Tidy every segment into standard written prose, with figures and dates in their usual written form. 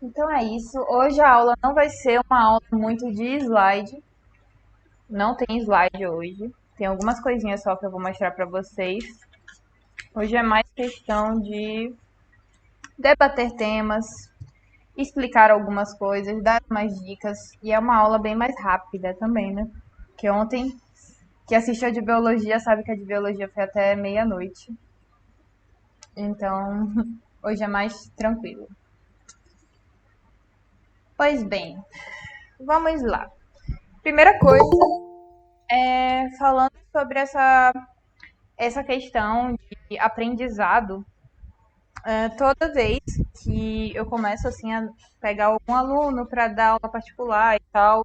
Então é isso. Hoje a aula não vai ser uma aula muito de slide. Não tem slide hoje. Tem algumas coisinhas só que eu vou mostrar para vocês. Hoje é mais questão de debater temas, explicar algumas coisas, dar umas dicas. E é uma aula bem mais rápida também, né? Que ontem, que assistiu de biologia, sabe que a de biologia foi até meia-noite. Então, hoje é mais tranquilo. Pois bem, vamos lá. Primeira coisa falando sobre essa questão de aprendizado, toda vez que eu começo assim a pegar algum aluno para dar aula particular e tal,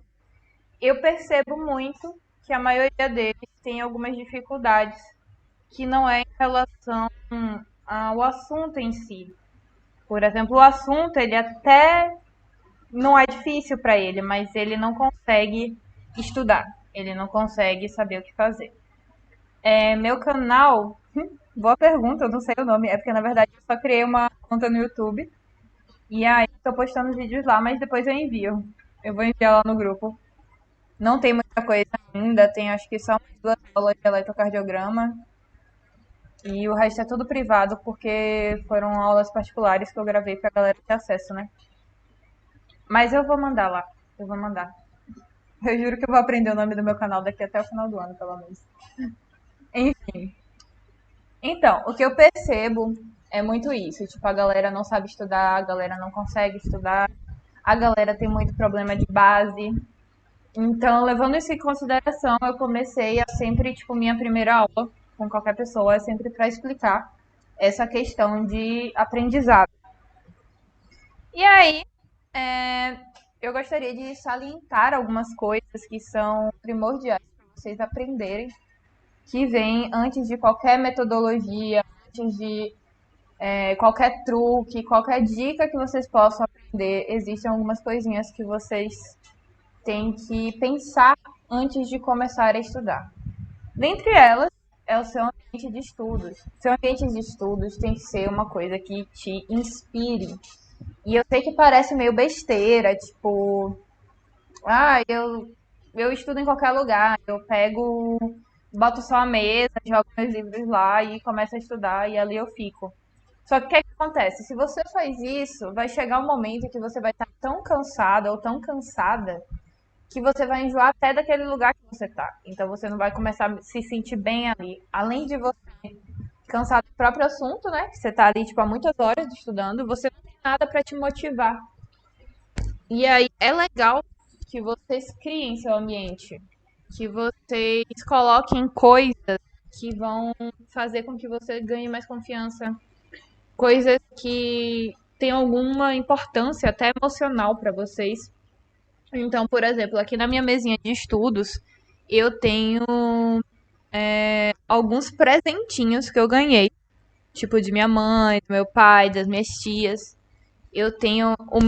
eu percebo muito que a maioria deles tem algumas dificuldades que não é em relação ao assunto em si. Por exemplo, o assunto ele até não é difícil para ele, mas ele não consegue estudar, ele não consegue saber o que fazer. Meu canal, boa pergunta, eu não sei o nome, é porque na verdade eu só criei uma conta no YouTube e aí tô postando vídeos lá, mas depois eu envio. Eu vou enviar lá no grupo. Não tem muita coisa ainda, tem acho que só umas duas aulas de eletrocardiograma e o resto é tudo privado porque foram aulas particulares que eu gravei pra galera ter acesso, né? Mas eu vou mandar lá, eu vou mandar. Eu juro que eu vou aprender o nome do meu canal daqui até o final do ano, pelo menos. Enfim. Então, o que eu percebo é muito isso. Tipo, a galera não sabe estudar, a galera não consegue estudar, a galera tem muito problema de base. Então, levando isso em consideração, eu comecei a sempre, tipo, minha primeira aula com qualquer pessoa é sempre para explicar essa questão de aprendizado. E aí, eu gostaria de salientar algumas coisas que são primordiais para vocês aprenderem, que vem antes de qualquer metodologia, antes de qualquer truque, qualquer dica que vocês possam aprender, existem algumas coisinhas que vocês têm que pensar antes de começar a estudar. Dentre elas, é o seu ambiente de estudos. Seu ambiente de estudos tem que ser uma coisa que te inspire. E eu sei que parece meio besteira, tipo, eu estudo em qualquer lugar, eu pego, boto só a mesa, jogo meus livros lá e começo a estudar e ali eu fico. Só que o que, é que acontece? Se você faz isso, vai chegar um momento que você vai estar tão cansado ou tão cansada que você vai enjoar até daquele lugar que você está. Então você não vai começar a se sentir bem ali. Além de você cansar do próprio assunto, né? Que você está ali tipo há muitas horas estudando, você não tem nada para te motivar. E aí é legal que vocês criem seu ambiente, que vocês coloquem coisas que vão fazer com que você ganhe mais confiança, coisas que têm alguma importância até emocional para vocês. Então, por exemplo, aqui na minha mesinha de estudos, eu tenho alguns presentinhos que eu ganhei, tipo de minha mãe, do meu pai, das minhas tias. Eu tenho o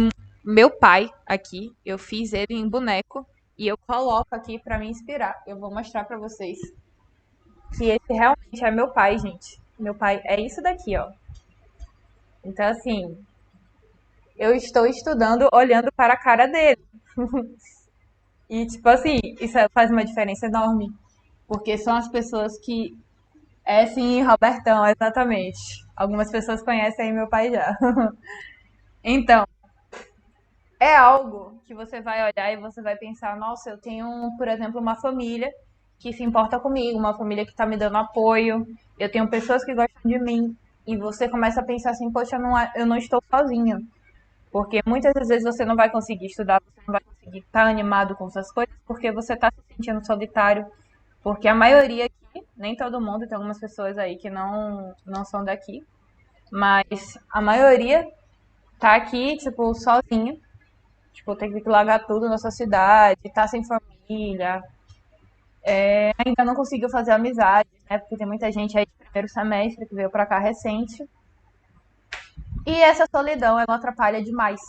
meu pai aqui, eu fiz ele em boneco e eu coloco aqui para me inspirar. Eu vou mostrar para vocês que esse realmente é meu pai, gente. Meu pai é isso daqui, ó. Então, assim, eu estou estudando olhando para a cara dele. E, tipo assim, isso faz uma diferença enorme. Porque são as pessoas que. É sim, Robertão, exatamente. Algumas pessoas conhecem aí meu pai já. Então, é algo que você vai olhar e você vai pensar: nossa, eu tenho, por exemplo, uma família que se importa comigo, uma família que está me dando apoio, eu tenho pessoas que gostam de mim. E você começa a pensar assim: poxa, eu não estou sozinho. Porque muitas das vezes você não vai conseguir estudar, você não vai conseguir estar animado com suas coisas, porque você está se sentindo solitário. Porque a maioria aqui, nem todo mundo, tem algumas pessoas aí que não são daqui, mas a maioria tá aqui, tipo, sozinha. Tipo, tem que largar tudo na sua cidade, tá sem família. Ainda não conseguiu fazer amizade, né? Porque tem muita gente aí de primeiro semestre que veio pra cá recente. E essa solidão, ela atrapalha demais.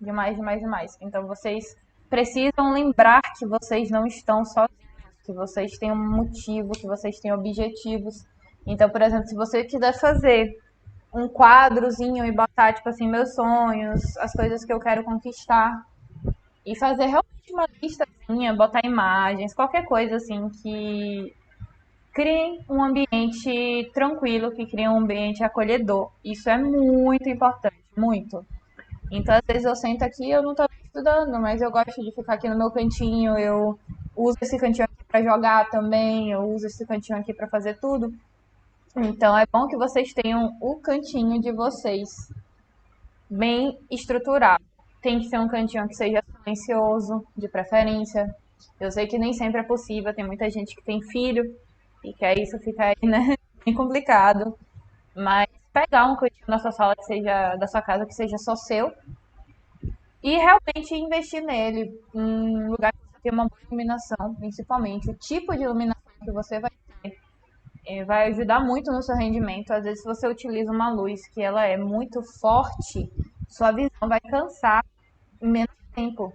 Demais, demais, demais. Então vocês precisam lembrar que vocês não estão sozinhos, que vocês têm um motivo, que vocês têm objetivos. Então, por exemplo, se você quiser fazer um quadrozinho e botar, tipo assim, meus sonhos, as coisas que eu quero conquistar. E fazer realmente uma listazinha, botar imagens, qualquer coisa assim que crie um ambiente tranquilo, que crie um ambiente acolhedor. Isso é muito importante, muito. Então, às vezes eu sento aqui e eu não estou estudando, mas eu gosto de ficar aqui no meu cantinho, eu uso esse cantinho aqui para jogar também, eu uso esse cantinho aqui para fazer tudo. Então, é bom que vocês tenham o cantinho de vocês bem estruturado. Tem que ser um cantinho que seja silencioso, de preferência. Eu sei que nem sempre é possível, tem muita gente que tem filho e que aí isso fica aí, né, bem complicado. Mas pegar um cantinho na sua sala que seja da sua casa que seja só seu e realmente investir nele, em um lugar que você tenha uma boa iluminação, principalmente o tipo de iluminação que você vai ter, vai ajudar muito no seu rendimento. Às vezes, se você utiliza uma luz que ela é muito forte, sua visão vai cansar em menos tempo.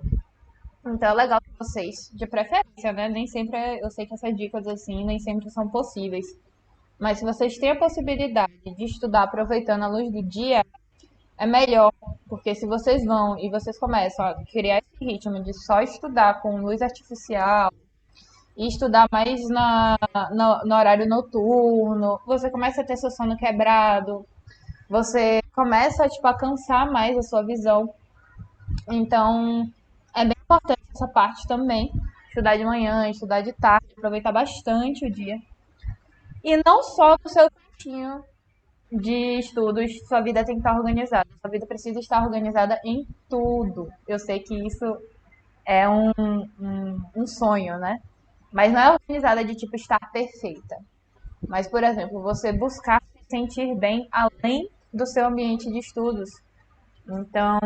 Então é legal que vocês, de preferência, né? Nem sempre eu sei que essas dicas assim nem sempre são possíveis. Mas se vocês têm a possibilidade de estudar aproveitando a luz do dia, é melhor, porque se vocês vão e vocês começam a criar esse ritmo de só estudar com luz artificial e estudar mais no horário noturno, você começa a ter seu sono quebrado, você começa tipo, a cansar mais a sua visão. Então, é bem importante essa parte também. Estudar de manhã, estudar de tarde, aproveitar bastante o dia. E não só no seu cantinho de estudos, sua vida tem que estar organizada. Sua vida precisa estar organizada em tudo. Eu sei que isso é um sonho, né? Mas não é organizada de tipo estar perfeita. Mas, por exemplo, você buscar se sentir bem além do seu ambiente de estudos. Então,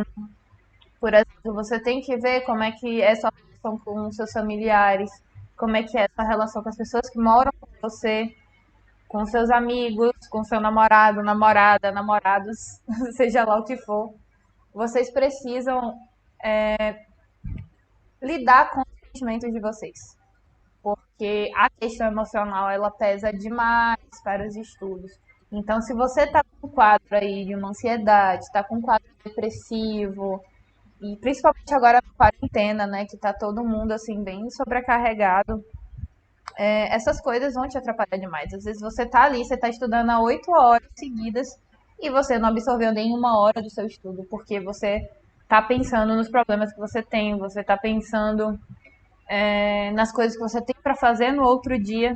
por exemplo, você tem que ver como é que é sua relação com seus familiares, como é que é sua relação com as pessoas que moram com você, com seus amigos, com seu namorado, namorada, namorados, seja lá o que for. Vocês precisam lidar com os sentimentos de vocês, porque a questão emocional ela pesa demais para os estudos. Então, se você está com um quadro aí de uma ansiedade, está com um quadro depressivo, e principalmente agora na quarentena, né, que tá todo mundo assim bem sobrecarregado, essas coisas vão te atrapalhar demais. Às vezes você tá ali, você tá estudando há 8 horas seguidas e você não absorveu nem uma hora do seu estudo, porque você tá pensando nos problemas que você tem, você tá pensando nas coisas que você tem para fazer no outro dia.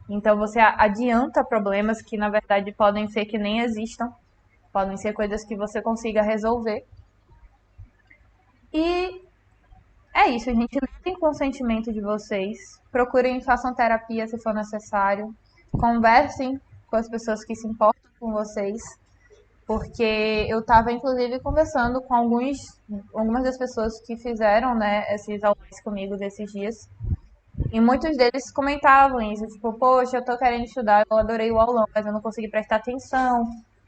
Então você adianta problemas que na verdade podem ser que nem existam, podem ser coisas que você consiga resolver. E é isso, gente. Lidem com o sentimento de vocês. Procurem, façam terapia se for necessário. Conversem com as pessoas que se importam com vocês. Porque eu estava, inclusive, conversando com algumas das pessoas que fizeram, né, esses aulas comigo desses dias. E muitos deles comentavam isso, tipo, poxa, eu tô querendo estudar, eu adorei o aulão, mas eu não consegui prestar atenção,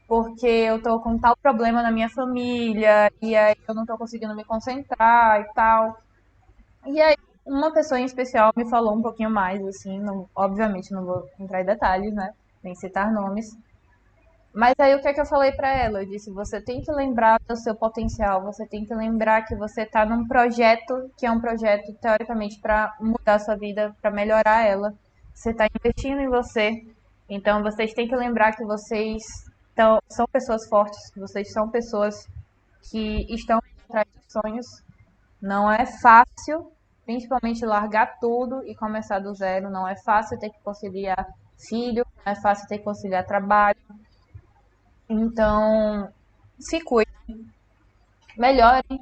porque eu tô com tal problema na minha família, e aí eu não tô conseguindo me concentrar e tal. E aí, uma pessoa em especial me falou um pouquinho mais, assim, obviamente não vou entrar em detalhes, né? Nem citar nomes. Mas aí o que é que eu falei pra ela? Eu disse, você tem que lembrar do seu potencial, você tem que lembrar que você tá num projeto que é um projeto teoricamente para mudar a sua vida, para melhorar ela. Você tá investindo em você. Então vocês têm que lembrar que vocês são pessoas fortes, que vocês são pessoas que estão atrás de sonhos. Não é fácil, principalmente largar tudo e começar do zero. Não é fácil ter que conciliar filho, não é fácil ter que conciliar trabalho. Então, se cuidem, melhorem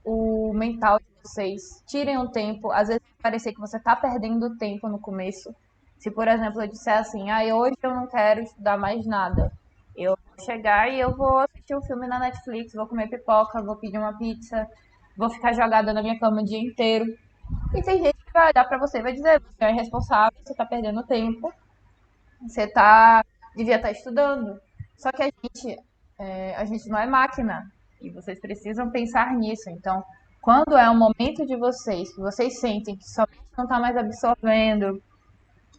o mental de vocês, tirem um tempo. Às vezes vai parecer que você está perdendo tempo no começo. Se, por exemplo, eu disser assim, hoje eu não quero estudar mais nada. Eu vou chegar e eu vou assistir um filme na Netflix, vou comer pipoca, vou pedir uma pizza, vou ficar jogada na minha cama o dia inteiro. E tem gente que vai olhar pra você e vai dizer, você é irresponsável, você tá perdendo tempo, você devia estar estudando. Só que a gente não é máquina. E vocês precisam pensar nisso. Então, quando é o momento de vocês, que vocês sentem que sua mente não está mais absorvendo,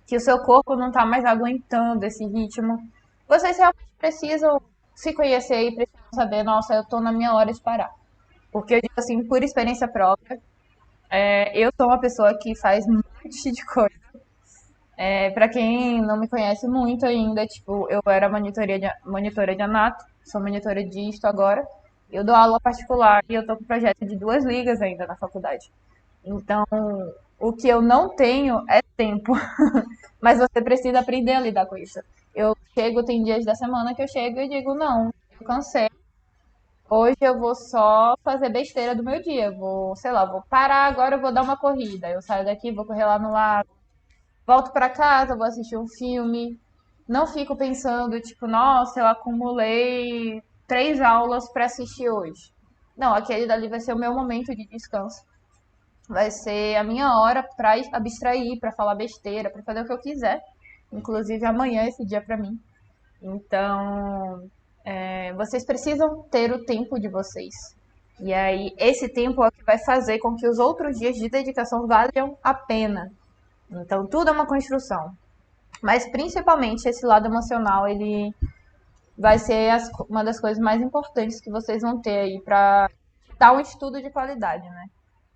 que o seu corpo não está mais aguentando esse ritmo, vocês realmente precisam se conhecer e precisam saber, nossa, eu tô na minha hora de parar. Porque eu digo assim, por experiência própria, eu sou uma pessoa que faz um monte de coisa. Para quem não me conhece muito ainda, tipo, eu era monitora de anato, sou monitora de isto agora. Eu dou aula particular e eu tô com projeto de 2 ligas ainda na faculdade. Então, o que eu não tenho é tempo. Mas você precisa aprender a lidar com isso. Eu chego, tem dias da semana que eu chego e digo, não, eu cansei. Hoje eu vou só fazer besteira do meu dia. Vou, sei lá, vou parar agora, eu vou dar uma corrida. Eu saio daqui, vou correr lá no lago, volto pra casa, vou assistir um filme. Não fico pensando, tipo, nossa, eu acumulei 3 aulas para assistir hoje. Não, aquele dali vai ser o meu momento de descanso. Vai ser a minha hora para abstrair, para falar besteira, para fazer o que eu quiser. Inclusive amanhã é esse dia para mim. Então, vocês precisam ter o tempo de vocês. E aí, esse tempo é o que vai fazer com que os outros dias de dedicação valham a pena. Então, tudo é uma construção. Mas, principalmente, esse lado emocional, ele vai ser uma das coisas mais importantes que vocês vão ter aí para dar um estudo de qualidade, né?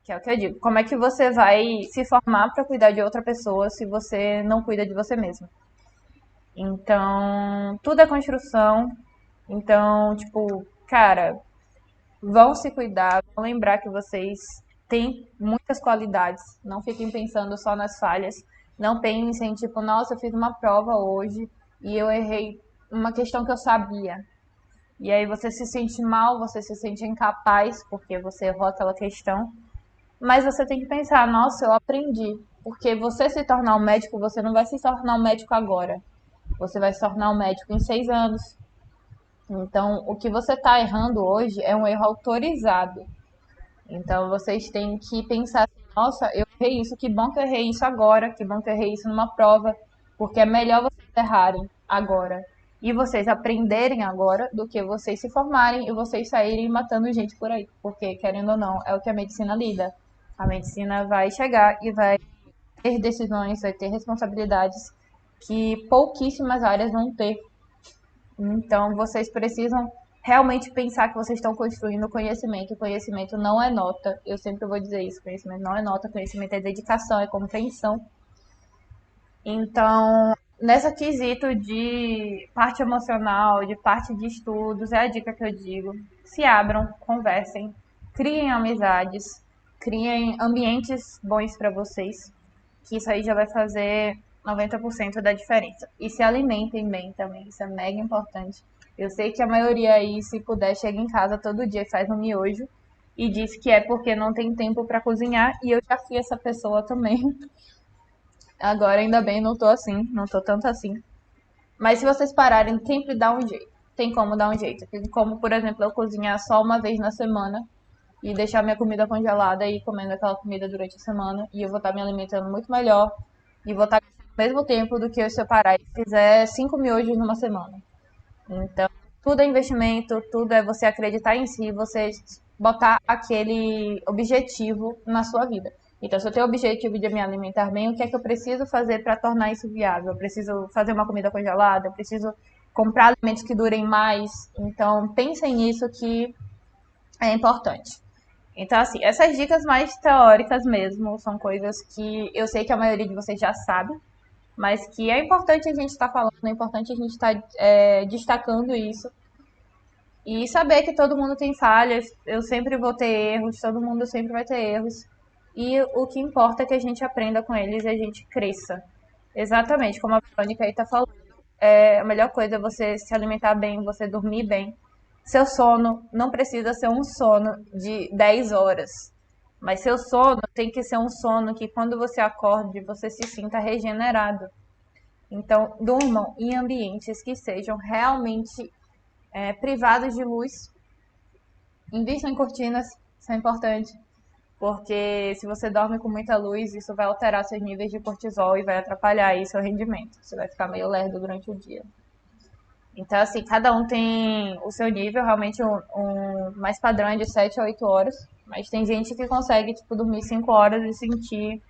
Que é o que eu digo. Como é que você vai se formar para cuidar de outra pessoa se você não cuida de você mesmo? Então, tudo é construção. Então, tipo, cara, vão se cuidar, vão lembrar que vocês têm muitas qualidades. Não fiquem pensando só nas falhas. Não pensem, tipo, nossa, eu fiz uma prova hoje e eu errei uma questão que eu sabia. E aí você se sente mal, você se sente incapaz porque você errou aquela questão. Mas você tem que pensar, nossa, eu aprendi. Porque você se tornar um médico, você não vai se tornar um médico agora. Você vai se tornar um médico em 6 anos. Então, o que você está errando hoje é um erro autorizado. Então, vocês têm que pensar assim, nossa, eu errei isso, que bom que eu errei isso agora, que bom que eu errei isso numa prova, porque é melhor vocês errarem agora e vocês aprenderem agora do que vocês se formarem e vocês saírem matando gente por aí. Porque, querendo ou não, é o que a medicina lida. A medicina vai chegar e vai ter decisões, vai ter responsabilidades que pouquíssimas áreas vão ter. Então, vocês precisam realmente pensar que vocês estão construindo conhecimento. Conhecimento não é nota. Eu sempre vou dizer isso. Conhecimento não é nota. Conhecimento é dedicação, é compreensão. Então, nessa quesito de parte emocional, de parte de estudos, é a dica que eu digo. Se abram, conversem, criem amizades, criem ambientes bons para vocês, que isso aí já vai fazer 90% da diferença. E se alimentem bem também, isso é mega importante. Eu sei que a maioria aí, se puder, chega em casa todo dia e faz um miojo e diz que é porque não tem tempo para cozinhar, e eu já fui essa pessoa também. Agora ainda bem, não tô assim, não tô tanto assim. Mas se vocês pararem, sempre dá um jeito. Tem como dar um jeito. Tem como, por exemplo, eu cozinhar só uma vez na semana e deixar minha comida congelada e ir comendo aquela comida durante a semana. E eu vou estar me alimentando muito melhor. E vou estar ao mesmo tempo do que eu separar e fizer 5 miojos numa semana. Então, tudo é investimento, tudo é você acreditar em si, você botar aquele objetivo na sua vida. Então, se eu tenho o objetivo de me alimentar bem, o que é que eu preciso fazer para tornar isso viável? Eu preciso fazer uma comida congelada, eu preciso comprar alimentos que durem mais. Então, pensem nisso que é importante. Então, assim, essas dicas mais teóricas mesmo são coisas que eu sei que a maioria de vocês já sabe, mas que é importante a gente estar falando, é importante a gente estar destacando isso. E saber que todo mundo tem falhas, eu sempre vou ter erros, todo mundo sempre vai ter erros. E o que importa é que a gente aprenda com eles e a gente cresça. Exatamente, como a Verônica aí está falando. A melhor coisa é você se alimentar bem, você dormir bem. Seu sono não precisa ser um sono de 10 horas. Mas seu sono tem que ser um sono que quando você acorde, você se sinta regenerado. Então, durmam em ambientes que sejam realmente privados de luz. Invistam em cortinas, isso é importante. Porque se você dorme com muita luz, isso vai alterar seus níveis de cortisol e vai atrapalhar aí seu rendimento. Você vai ficar meio lerdo durante o dia. Então, assim, cada um tem o seu nível, realmente um mais padrão é de 7 a 8 horas. Mas tem gente que consegue, tipo, dormir 5 horas e sentir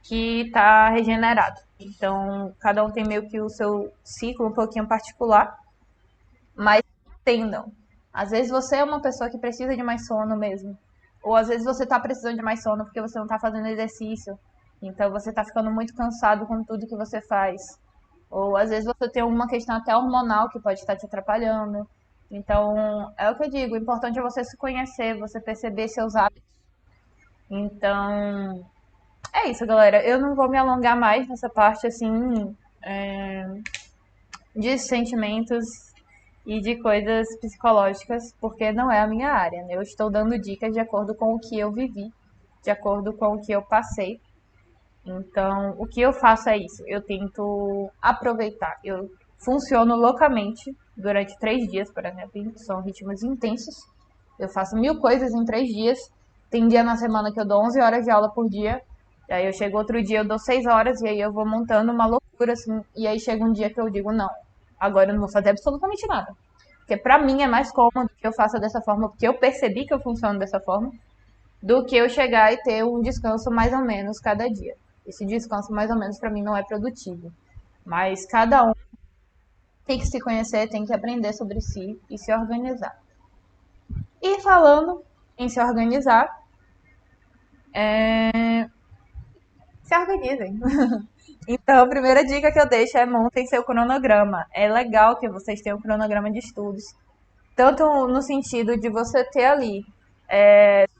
que tá regenerado. Então, cada um tem meio que o seu ciclo um pouquinho particular. Mas entendam. Às vezes você é uma pessoa que precisa de mais sono mesmo. Ou às vezes você tá precisando de mais sono porque você não tá fazendo exercício. Então você tá ficando muito cansado com tudo que você faz. Ou às vezes você tem alguma questão até hormonal que pode estar te atrapalhando. Então, é o que eu digo, o importante é você se conhecer, você perceber seus hábitos. Então, é isso, galera. Eu não vou me alongar mais nessa parte assim de sentimentos e de coisas psicológicas, porque não é a minha área, né? Eu estou dando dicas de acordo com o que eu vivi, de acordo com o que eu passei. Então, o que eu faço é isso. Eu tento aproveitar. Eu funciono loucamente durante 3 dias, por exemplo. São ritmos intensos. Eu faço 1000 coisas em 3 dias. Tem dia na semana que eu dou 11 horas de aula por dia. E aí eu chego outro dia, eu dou 6 horas. E aí eu vou montando uma loucura, assim. E aí chega um dia que eu digo, não, agora eu não vou fazer absolutamente nada. Porque pra mim é mais cômodo que eu faça dessa forma, porque eu percebi que eu funciono dessa forma, do que eu chegar e ter um descanso mais ou menos cada dia. Esse descanso mais ou menos pra mim não é produtivo. Mas cada um tem que se conhecer, tem que aprender sobre si e se organizar. E falando em se organizar, se organizem. Então, a primeira dica que eu deixo é montem seu cronograma. É legal que vocês tenham um cronograma de estudos, tanto no sentido de você ter ali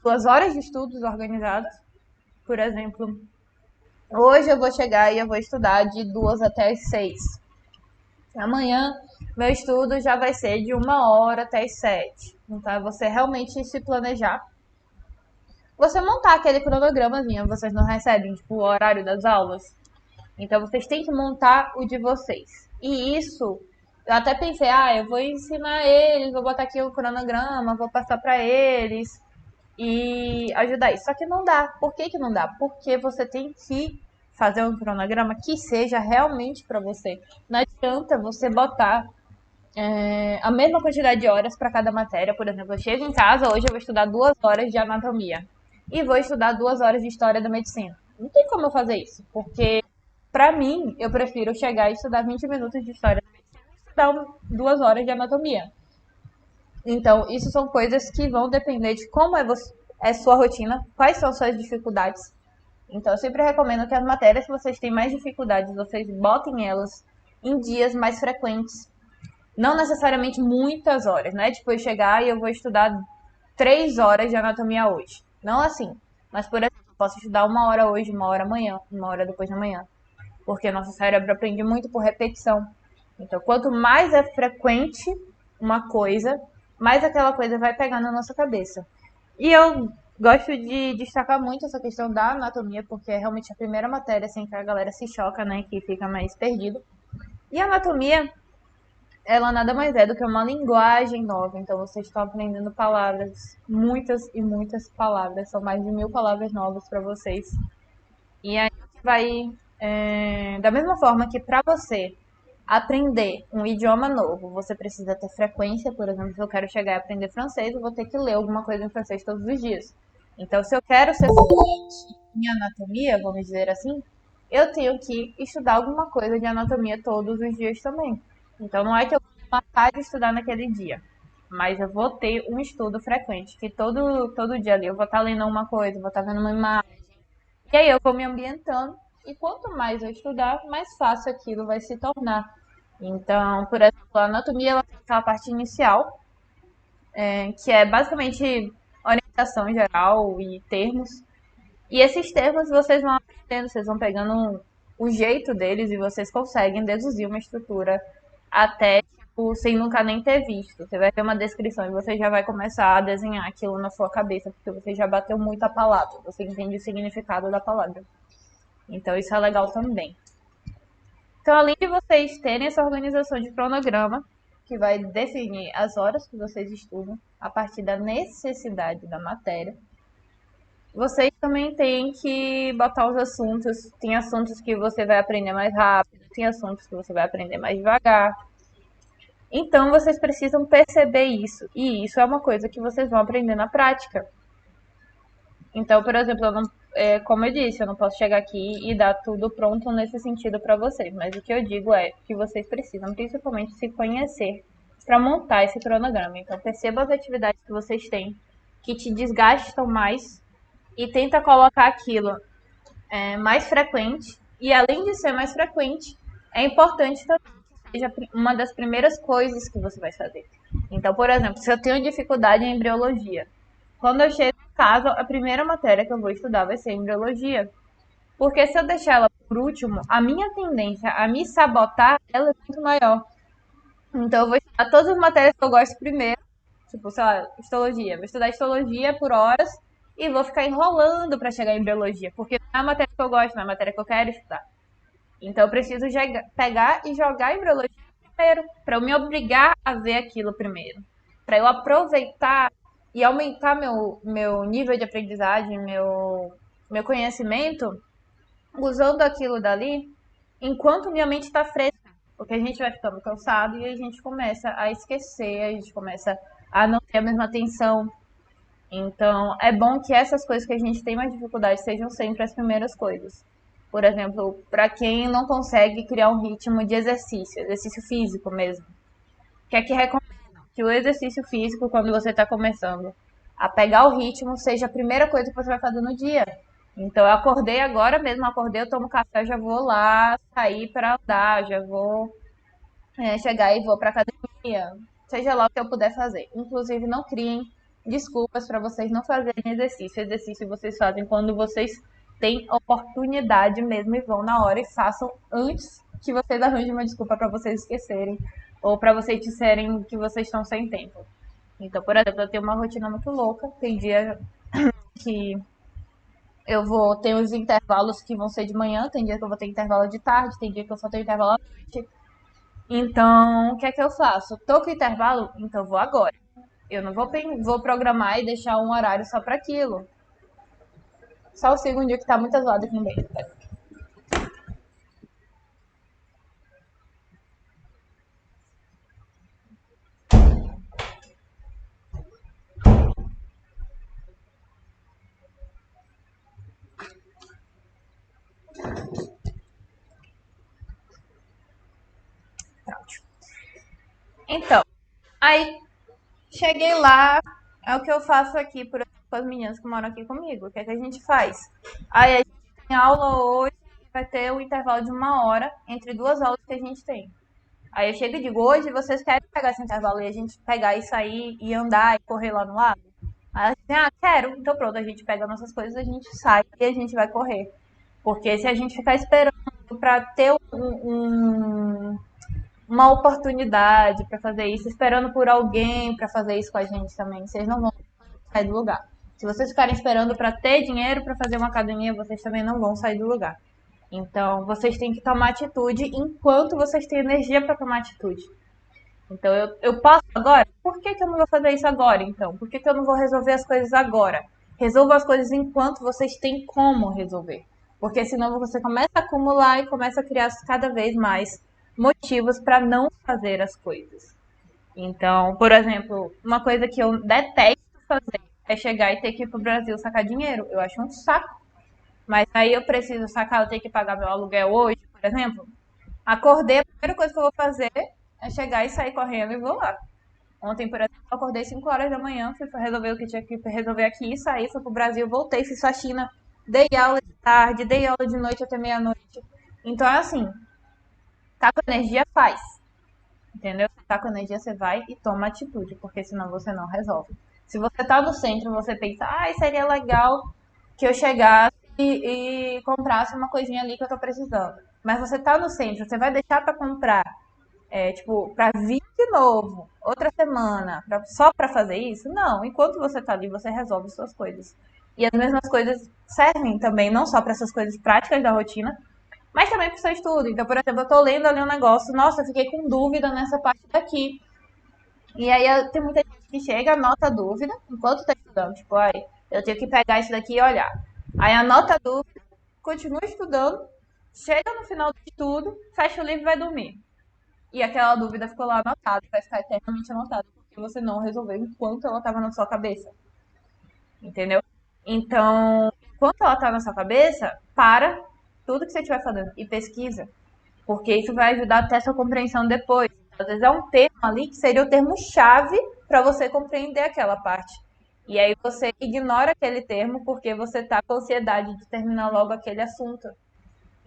suas horas de estudos organizadas. Por exemplo, hoje eu vou chegar e eu vou estudar de 2 até as 6. Amanhã meu estudo já vai ser de 1 hora até as 7. Então é você realmente se planejar. Você montar aquele cronogramazinho, vocês não recebem tipo, o horário das aulas. Então vocês têm que montar o de vocês. E isso, eu até pensei, eu vou ensinar eles, vou botar aqui o cronograma, vou passar para eles e ajudar isso. Só que não dá. Por que não dá? Porque você tem que fazer um cronograma que seja realmente para você. Não adianta você botar a mesma quantidade de horas para cada matéria. Por exemplo, eu chego em casa, hoje eu vou estudar 2 horas de anatomia e vou estudar 2 horas de história da medicina. Não tem como eu fazer isso, porque para mim eu prefiro chegar e estudar 20 minutos de história da medicina e estudar 2 horas de anatomia. Então, isso são coisas que vão depender de como é sua rotina, quais são suas dificuldades. Então, eu sempre recomendo que as matérias que vocês têm mais dificuldades, vocês botem elas em dias mais frequentes. Não necessariamente muitas horas, né? Tipo, eu chegar e eu vou estudar 3 horas de anatomia hoje. Não assim. Mas, por exemplo, eu posso estudar 1 hora hoje, 1 hora amanhã, 1 hora depois da manhã. Porque nosso cérebro aprende muito por repetição. Então, quanto mais é frequente uma coisa, mais aquela coisa vai pegar na nossa cabeça. E eu gosto de destacar muito essa questão da anatomia, porque é realmente a primeira matéria assim que a galera se choca, né, que fica mais perdido. E a anatomia, ela nada mais é do que uma linguagem nova. Então vocês estão aprendendo palavras, muitas e muitas palavras, são mais de 1000 palavras novas para vocês. E aí vai, da mesma forma que para você aprender um idioma novo, você precisa ter frequência. Por exemplo, se eu quero chegar a aprender francês, eu vou ter que ler alguma coisa em francês todos os dias. Então, se eu quero ser fluente em anatomia, vamos dizer assim, eu tenho que estudar alguma coisa de anatomia todos os dias também. Então, não é que eu vou matar de estudar naquele dia, mas eu vou ter um estudo frequente, que todo dia ali eu vou estar lendo uma coisa, vou estar vendo uma imagem, e aí eu vou me ambientando, e quanto mais eu estudar, mais fácil aquilo vai se tornar. Então, por exemplo, a anatomia ela tem aquela parte inicial, que é basicamente orientação geral e termos. E esses termos vocês vão aprendendo, vocês vão pegando o jeito deles e vocês conseguem deduzir uma estrutura até, tipo, sem nunca nem ter visto. Você vai ter uma descrição e você já vai começar a desenhar aquilo na sua cabeça, porque você já bateu muito a palavra, você entende o significado da palavra. Então isso é legal também. Então, além de vocês terem essa organização de cronograma, que vai definir as horas que vocês estudam a partir da necessidade da matéria, vocês também têm que botar os assuntos. Tem assuntos que você vai aprender mais rápido, tem assuntos que você vai aprender mais devagar. Então, vocês precisam perceber isso. E isso é uma coisa que vocês vão aprender na prática. Então, por exemplo, eu não, como eu disse, eu não posso chegar aqui e dar tudo pronto nesse sentido para vocês. Mas o que eu digo é que vocês precisam principalmente se conhecer, para montar esse cronograma. Então, perceba as atividades que vocês têm que te desgastam mais e tenta colocar aquilo mais frequente. E além de ser mais frequente, é importante também que seja uma das primeiras coisas que você vai fazer. Então, por exemplo, se eu tenho dificuldade em embriologia, quando eu chego em casa, a primeira matéria que eu vou estudar vai ser embriologia. Porque se eu deixar ela por último, a minha tendência a me sabotar, ela é muito maior. Então eu vou estudar todas as matérias que eu gosto primeiro, tipo, sei lá, histologia. Vou estudar histologia por horas e vou ficar enrolando para chegar em biologia, porque não é a matéria que eu gosto, não é a matéria que eu quero estudar. Então eu preciso pegar e jogar em biologia primeiro, para eu me obrigar a ver aquilo primeiro. Para eu aproveitar e aumentar meu nível de aprendizagem, meu conhecimento, usando aquilo dali enquanto minha mente está fresca. Porque a gente vai ficando cansado e a gente começa a esquecer, a gente começa a não ter a mesma atenção. Então, é bom que essas coisas que a gente tem mais dificuldade sejam sempre as primeiras coisas. Por exemplo, para quem não consegue criar um ritmo de exercício físico mesmo, que é que recomendo que o exercício físico, quando você está começando a pegar o ritmo, seja a primeira coisa que você vai fazer no dia. Então, eu acordei agora mesmo, acordei, eu tomo café, já vou lá sair para andar, já vou chegar e vou para academia, seja lá o que eu puder fazer. Inclusive, não criem desculpas para vocês não fazerem exercício. Exercício vocês fazem quando vocês têm oportunidade mesmo e vão na hora e façam antes que vocês arranjem uma desculpa para vocês esquecerem ou para vocês disserem que vocês estão sem tempo. Então, por exemplo, eu tenho uma rotina muito louca. Tem dia que eu vou ter os intervalos que vão ser de manhã, tem dia que eu vou ter intervalo de tarde, tem dia que eu só tenho intervalo à noite. Então, o que é que eu faço? Tô com intervalo, então vou agora. Eu não vou programar e deixar um horário só para aquilo. Só o segundo dia que tá muito zoado aqui embaixo. Então, aí cheguei lá, é o que eu faço aqui por exemplo, com as meninas que moram aqui comigo. O que é que a gente faz? Aí a gente tem aula hoje, vai ter um intervalo de 1 hora entre duas aulas que a gente tem. Aí eu chego e digo, hoje vocês querem pegar esse intervalo e a gente pegar e sair e andar e correr lá no lado? Aí ela diz, quero. Então pronto, a gente pega nossas coisas, a gente sai e a gente vai correr. Porque se a gente ficar esperando para ter uma oportunidade para fazer isso, esperando por alguém para fazer isso com a gente também, vocês não vão sair do lugar. Se vocês ficarem esperando para ter dinheiro para fazer uma academia, vocês também não vão sair do lugar. Então, vocês têm que tomar atitude enquanto vocês têm energia para tomar atitude. Então, eu posso agora? Por que eu não vou fazer isso agora, então? Por que eu não vou resolver as coisas agora? Resolva as coisas enquanto vocês têm como resolver. Porque senão você começa a acumular e começa a criar cada vez mais motivos para não fazer as coisas. Então, por exemplo, uma coisa que eu detesto fazer é chegar e ter que ir pro Brasil sacar dinheiro. Eu acho um saco. Mas aí eu preciso sacar, eu tenho que pagar meu aluguel hoje, por exemplo. Acordei, a primeira coisa que eu vou fazer é chegar e sair correndo e vou lá. Ontem, por exemplo, eu acordei 5 horas da manhã, fui resolver o que tinha que resolver aqui, saí, fui pro Brasil, voltei, fiz faxina, dei aula de tarde, dei aula de noite até meia-noite. Então é assim, tá com energia, faz. Entendeu? Se tá com energia, você vai e toma atitude, porque senão você não resolve. Se você tá no centro, você pensa, seria legal que eu chegasse e comprasse uma coisinha ali que eu tô precisando. Mas você tá no centro, você vai deixar pra comprar, tipo, pra vir de novo, outra semana, só pra fazer isso? Não, enquanto você tá ali, você resolve suas coisas. E as mesmas coisas servem também, não só para essas coisas práticas da rotina, mas também para o seu estudo. Então, por exemplo, eu tô lendo ali um negócio, nossa, eu fiquei com dúvida nessa parte daqui. E aí tem muita gente que chega, anota a dúvida, enquanto tá estudando. Tipo, eu tenho que pegar isso daqui e olhar. Aí anota a dúvida, continua estudando, chega no final do estudo, fecha o livro e vai dormir. E aquela dúvida ficou lá anotada, vai ficar eternamente anotada, porque você não resolveu enquanto ela estava na sua cabeça. Entendeu? Então, enquanto ela tá na sua cabeça, tudo que você estiver fazendo e pesquisa. Porque isso vai ajudar até a sua compreensão depois. Às vezes é um termo ali que seria o termo-chave para você compreender aquela parte. E aí você ignora aquele termo porque você tá com ansiedade de terminar logo aquele assunto.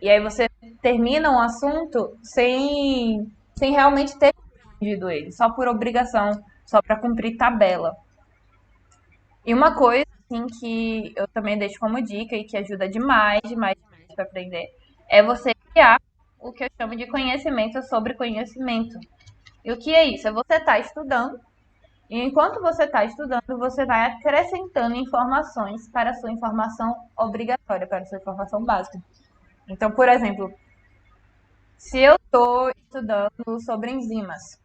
E aí você termina um assunto sem realmente ter compreendido ele, só por obrigação, só para cumprir tabela. E uma coisa assim que eu também deixo como dica e que ajuda demais, demais, demais para aprender, é você criar o que eu chamo de conhecimento sobre conhecimento. E o que é isso? É você estar estudando e enquanto você está estudando, você vai acrescentando informações para a sua informação obrigatória, para a sua informação básica. Então, por exemplo, se eu estou estudando sobre enzimas,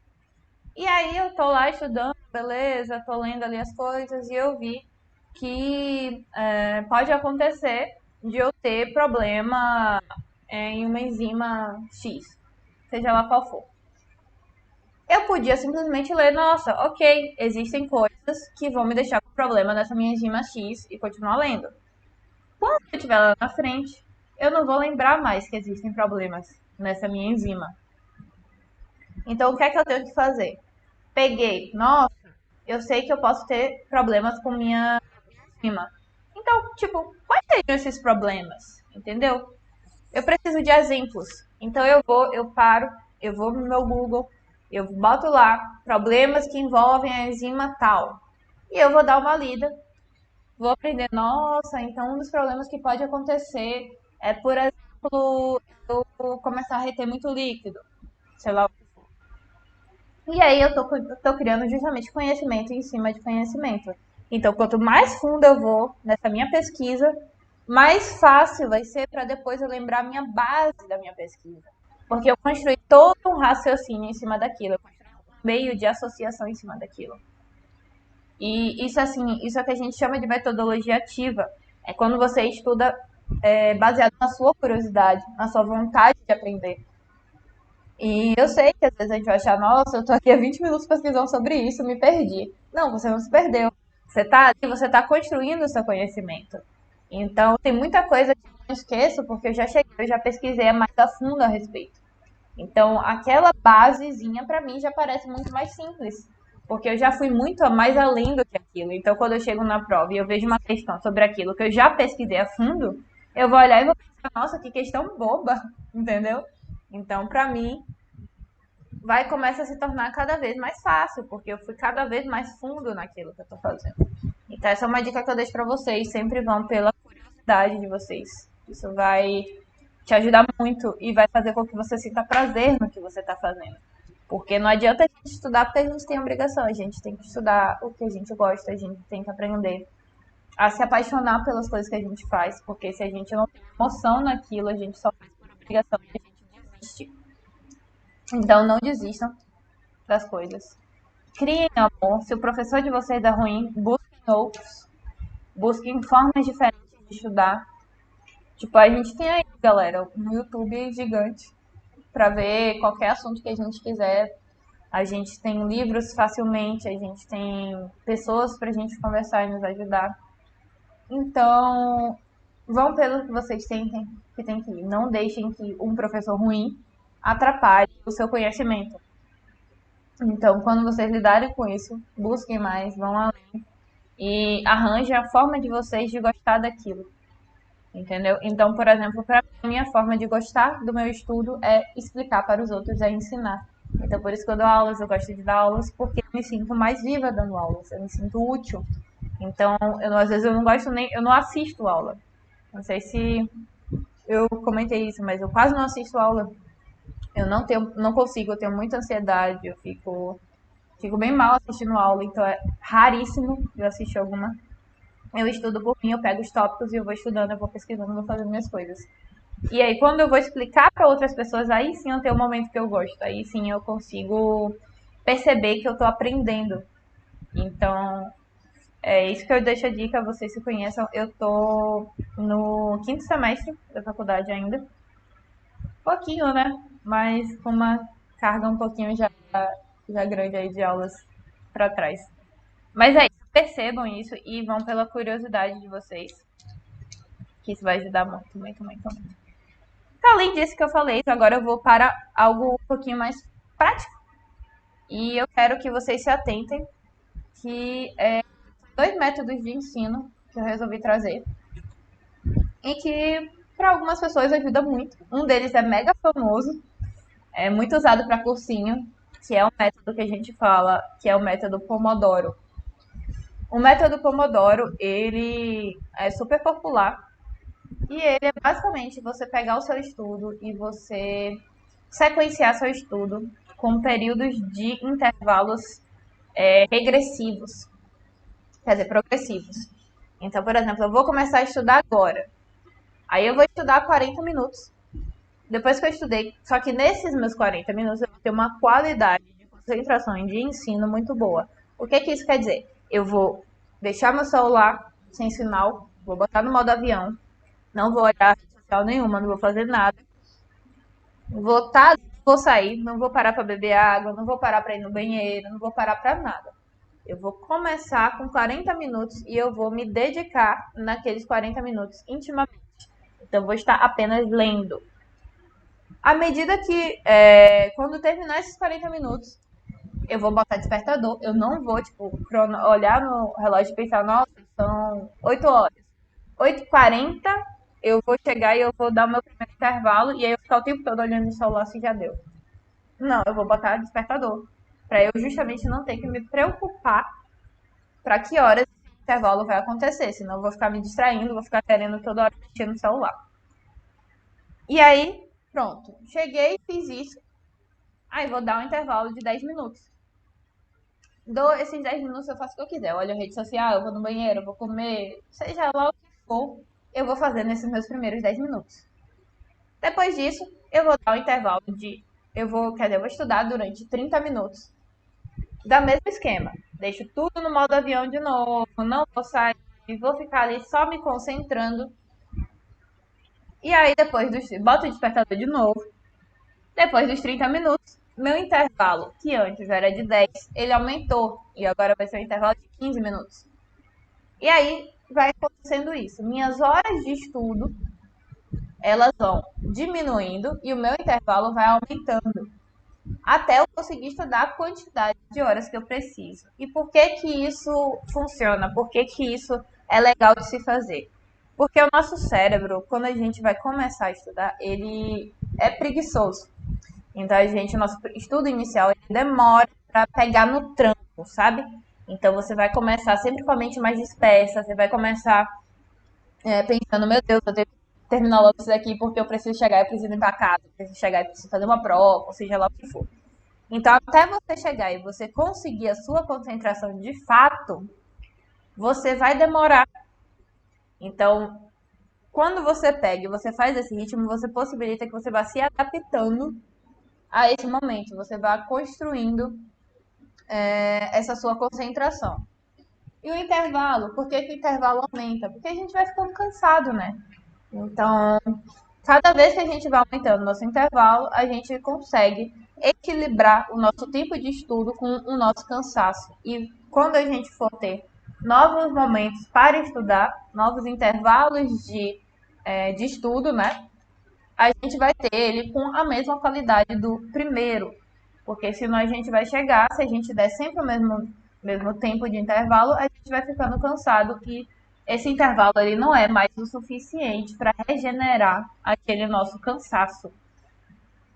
e aí eu estou lá estudando, beleza, estou lendo ali as coisas, e eu vi que pode acontecer de eu ter problema em uma enzima X, seja lá qual for. Eu podia simplesmente ler, nossa, ok, existem coisas que vão me deixar com problema nessa minha enzima X e continuar lendo. Quando eu estiver lá na frente, eu não vou lembrar mais que existem problemas nessa minha enzima. Então, o que é que eu tenho que fazer? Peguei, nossa, eu sei que eu posso ter problemas com minha enzima. Então, tipo, quais seriam esses problemas? Entendeu? Eu preciso de exemplos. Então eu paro, eu vou no meu Google, eu boto lá problemas que envolvem a enzima tal. E eu vou dar uma lida, vou aprender, nossa, então um dos problemas que pode acontecer é, por exemplo, eu começar a reter muito líquido, sei lá. E aí tô criando justamente conhecimento em cima de conhecimento. Então, quanto mais fundo eu vou nessa minha pesquisa, mais fácil vai ser para depois eu lembrar a minha base da minha pesquisa. Porque eu construí todo um raciocínio em cima daquilo, eu construí um meio de associação em cima daquilo. E isso, assim, isso é o que a gente chama de metodologia ativa. É quando você estuda baseado na sua curiosidade, na sua vontade de aprender. E eu sei que às vezes a gente vai achar, nossa, eu tô aqui há 20 minutos pesquisando sobre isso, me perdi. Não, você não se perdeu. Você tá aqui, você tá construindo o seu conhecimento. Então, tem muita coisa que eu não esqueço, porque eu já cheguei, eu já pesquisei mais a fundo a respeito. Então, aquela basezinha para mim já parece muito mais simples, porque eu já fui muito mais além do que aquilo. Então, quando eu chego na prova e eu vejo uma questão sobre aquilo que eu já pesquisei a fundo, eu vou olhar e vou pensar, nossa, que questão boba, entendeu? Então, para mim, vai começar a se tornar cada vez mais fácil, porque eu fui cada vez mais fundo naquilo que eu tô fazendo. Então, essa é uma dica que eu deixo para vocês, sempre vão pela curiosidade de vocês. Isso vai te ajudar muito e vai fazer com que você sinta prazer no que você está fazendo. Porque não adianta a gente estudar porque a gente tem obrigação, a gente tem que estudar o que a gente gosta, a gente tem que aprender a se apaixonar pelas coisas que a gente faz, porque se a gente não tem emoção naquilo, a gente só faz por obrigação e a gente desiste. Então não desistam das coisas. Criem amor. Se o professor de vocês é ruim, busquem outros. Busquem formas diferentes de estudar. Tipo, a gente tem aí, galera, um YouTube gigante para ver qualquer assunto que a gente quiser. A gente tem livros facilmente, a gente tem pessoas para a gente conversar e nos ajudar. Então, vão pelo que vocês tentem, que tem que ir. Não deixem que um professor ruim atrapalhe o seu conhecimento. Então, quando vocês lidarem com isso, busquem mais, vão além e arranjem a forma de vocês de gostar daquilo. Entendeu? Então, por exemplo, para mim, a minha forma de gostar do meu estudo é explicar para os outros, é ensinar. Então, por isso que eu dou aulas, eu gosto de dar aulas, porque eu me sinto mais viva dando aulas, eu me sinto útil. Então, às vezes eu não gosto nem, eu não assisto aula. Não sei se eu comentei isso, mas eu quase não assisto aula. Eu não consigo, eu tenho muita ansiedade, fico bem mal assistindo aula, então é raríssimo eu assistir alguma. Eu estudo por mim, eu pego os tópicos e eu vou estudando, eu vou pesquisando, eu vou fazendo minhas coisas. E aí, quando eu vou explicar para outras pessoas, aí sim eu tenho um momento que eu gosto. Aí sim eu consigo perceber que eu estou aprendendo. Então, é isso que eu deixo a dica, vocês se conheçam. Eu tô no quinto semestre da faculdade ainda. Pouquinho, né? Mas com uma carga um pouquinho já grande aí de aulas para trás. Mas é isso, percebam isso e vão pela curiosidade de vocês, que isso vai ajudar muito, muito, muito, muito. Então, além disso que eu falei, agora eu vou para algo um pouquinho mais prático, E eu quero que vocês se atentem que dois métodos de ensino que eu resolvi trazer e que para algumas pessoas ajuda muito. Um deles é mega famoso, é muito usado para cursinho, que é um método que a gente fala, que é o método Pomodoro. O método Pomodoro, ele é super popular e ele é basicamente você pegar o seu estudo e você sequenciar seu estudo com períodos de intervalos regressivos, quer dizer, progressivos. Então, por exemplo, eu vou começar a estudar agora. Aí eu vou estudar 40 minutos. Depois que eu estudei, só que nesses meus 40 minutos eu vou ter uma qualidade de concentração e de ensino muito boa. O que que isso quer dizer? Eu vou deixar meu celular sem sinal, vou botar no modo avião, não vou olhar rede social nenhuma, não vou fazer nada. Vou sair, não vou parar para beber água, não vou parar para ir no banheiro, não vou parar para nada. Eu vou começar com 40 minutos e eu vou me dedicar naqueles 40 minutos intimamente. Então, eu vou estar apenas lendo. À medida que, quando terminar esses 40 minutos, eu vou botar despertador. Eu não vou, tipo, olhar no relógio e pensar, nossa, são 8 horas. 8h40, eu vou chegar e eu vou dar o meu primeiro intervalo e aí eu ficar o tempo todo olhando no celular se já deu. Não, eu vou botar despertador. Para eu justamente não ter que me preocupar para que horas esse intervalo vai acontecer. Senão eu vou ficar me distraindo, vou ficar querendo toda hora mexer no celular. E aí, pronto. Cheguei, fiz isso. Aí vou dar um intervalo de 10 minutos. Dou esses 10 minutos, eu faço o que eu quiser. Eu olho a rede social, eu vou no banheiro, eu vou comer, seja lá o que for, eu vou fazer nesses meus primeiros 10 minutos. Depois disso, eu vou dar um intervalo de. Eu vou estudar durante 30 minutos. Da mesmo esquema. Deixo tudo no modo avião de novo, não vou sair, vou ficar ali só me concentrando. E aí, boto o despertador de novo. Depois dos 30 minutos, meu intervalo, que antes era de 10, ele aumentou. E agora vai ser um intervalo de 15 minutos. E aí, vai acontecendo isso. Minhas horas de estudo, elas vão diminuindo e o meu intervalo vai aumentando. Até eu conseguir estudar a quantidade de horas que eu preciso. E por que que isso funciona? Por que que isso é legal de se fazer? Porque o nosso cérebro, quando a gente vai começar a estudar, ele é preguiçoso. Então, o nosso estudo inicial, ele demora para pegar no tranco, sabe? Então, você vai começar sempre com a mente mais dispersa, você vai começar pensando, meu Deus, eu tenho que terminar logo isso daqui porque eu preciso chegar, eu preciso ir para casa, eu preciso chegar, eu preciso fazer uma prova, ou seja lá o que for. Então, até você chegar e você conseguir a sua concentração de fato, você vai demorar. Então, quando você pega e você faz esse ritmo, você possibilita que você vá se adaptando a esse momento, você vá construindo essa sua concentração. E o intervalo, por que que o intervalo aumenta? Porque a gente vai ficando cansado, né? Então, cada vez que a gente vai aumentando o nosso intervalo, a gente consegue equilibrar o nosso tempo de estudo com o nosso cansaço. E quando a gente for ter novos momentos para estudar, novos intervalos de estudo, né? A gente vai ter ele com a mesma qualidade do primeiro. Porque senão a gente vai chegar, se a gente der sempre o mesmo tempo de intervalo, a gente vai ficando cansado e esse intervalo ele não é mais o suficiente para regenerar aquele nosso cansaço.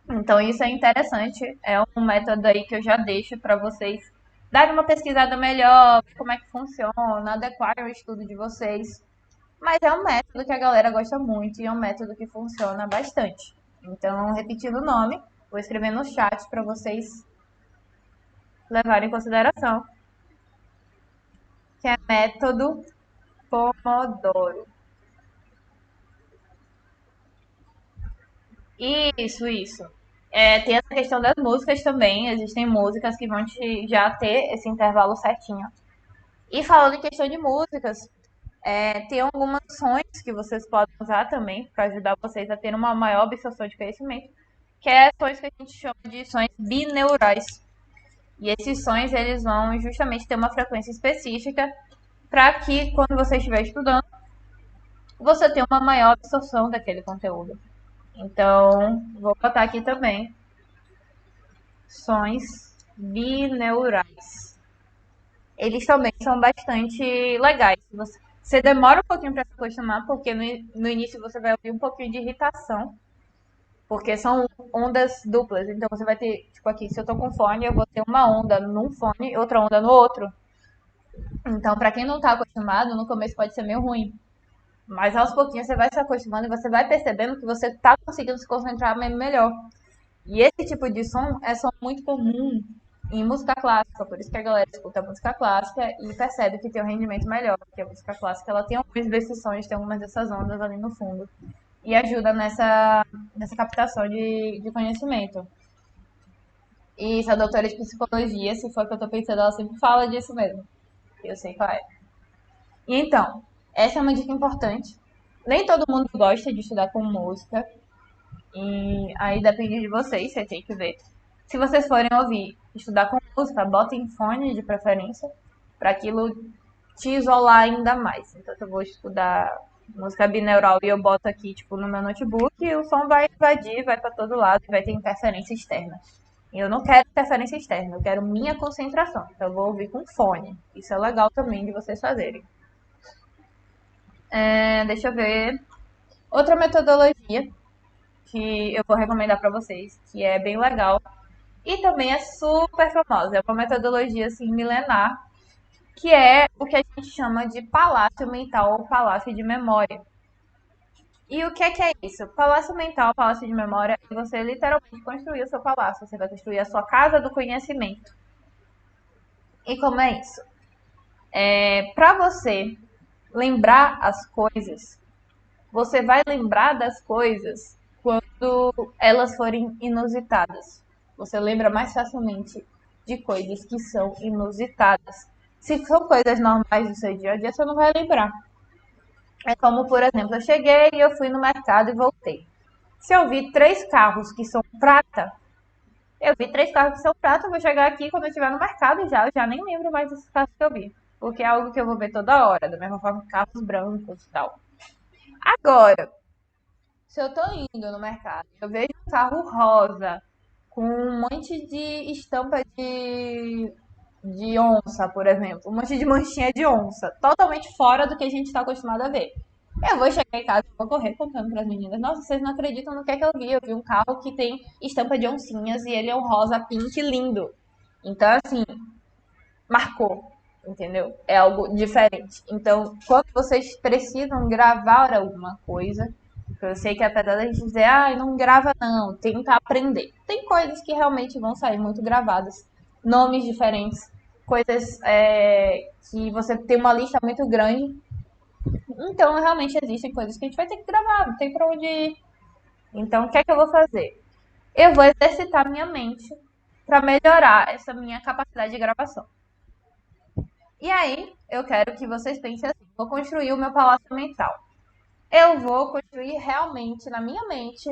Então isso é interessante, é um método aí que eu já deixo para vocês darem uma pesquisada melhor, como é que funciona, adequarem o estudo de vocês. Mas é um método que a galera gosta muito e é um método que funciona bastante. Então, repetindo o nome, vou escrever no chat para vocês levarem em consideração, que é método Pomodoro. Isso. Tem essa questão das músicas também. Existem músicas que vão já ter esse intervalo certinho. E falando em questão de músicas, tem algumas ações que vocês podem usar também para ajudar vocês a ter uma maior absorção de conhecimento, que é ações que a gente chama de sons bineurais. E esses sons eles vão justamente ter uma frequência específica para que quando você estiver estudando, você tenha uma maior absorção daquele conteúdo. Então, vou botar aqui também sons bineurais. Eles também são bastante legais. Você demora um pouquinho para se acostumar, porque no início você vai ouvir um pouquinho de irritação, porque são ondas duplas. Então você vai ter, tipo aqui, se eu tô com fone, eu vou ter uma onda num fone e outra onda no outro. Então, para quem não tá acostumado, no começo pode ser meio ruim. Mas aos pouquinhos você vai se acostumando e você vai percebendo que você tá conseguindo se concentrar melhor. E esse tipo de som é som muito comum em música clássica, por isso que a galera escuta música clássica e percebe que tem um rendimento melhor, porque a música clássica ela tem alguns desses sons, tem algumas dessas ondas ali no fundo e ajuda nessa captação de conhecimento. E essa doutora de psicologia, se for o que eu tô pensando, ela sempre fala disso mesmo. Eu sei qual é. E então, essa é uma dica importante. Nem todo mundo gosta de estudar com música, e aí depende de vocês, você tem que ver. Se vocês forem ouvir, estudar com música, botem fone de preferência, para aquilo te isolar ainda mais. Então, se eu vou estudar música binaural e eu boto aqui, tipo, no meu notebook, o som vai invadir, vai para todo lado e vai ter interferência externa. E eu não quero interferência externa, eu quero minha concentração. Então, eu vou ouvir com fone. Isso é legal também de vocês fazerem. Deixa eu ver. Outra metodologia que eu vou recomendar para vocês, que é bem legal e também é super famosa. É uma metodologia assim milenar, que é o que a gente chama de palácio mental ou palácio de memória. E o que é isso? Palácio mental, palácio de memória, é você literalmente construir o seu palácio. Você vai construir a sua casa do conhecimento. E como é isso? Para você lembrar as coisas, você vai lembrar das coisas quando elas forem inusitadas. Você lembra mais facilmente de coisas que são inusitadas. Se são coisas normais do seu dia a dia, você não vai lembrar. É como, por exemplo, eu cheguei e eu fui no mercado e voltei. Se eu vi 3 carros que são prata, eu vi 3 carros que são prata, eu vou chegar aqui quando eu estiver no mercado já, eu já nem lembro mais desses carros que eu vi. Porque é algo que eu vou ver toda hora, da mesma forma que carros brancos e tal. Agora, se eu tô indo no mercado, eu vejo um carro rosa com um monte de estampa de onça, por exemplo, um monte de manchinha de onça, totalmente fora do que a gente está acostumado a ver. Eu vou chegar em casa e vou correr contando para as meninas: nossa, vocês não acreditam no que é que eu vi. Eu vi um carro que tem estampa de oncinhas e ele é um rosa pink lindo. Então, assim, marcou, entendeu? É algo diferente. Então, quando vocês precisam gravar alguma coisa, eu sei que apesar da gente dizer, não grava não, tenta aprender. Tem coisas que realmente vão sair muito gravadas, nomes diferentes, coisas que você tem uma lista muito grande. Então, realmente existem coisas que a gente vai ter que gravar, não tem pra onde ir. Então, o que é que eu vou fazer? Eu vou exercitar minha mente para melhorar essa minha capacidade de gravação. E aí, eu quero que vocês pensem assim: vou construir o meu palácio mental. Eu vou construir realmente na minha mente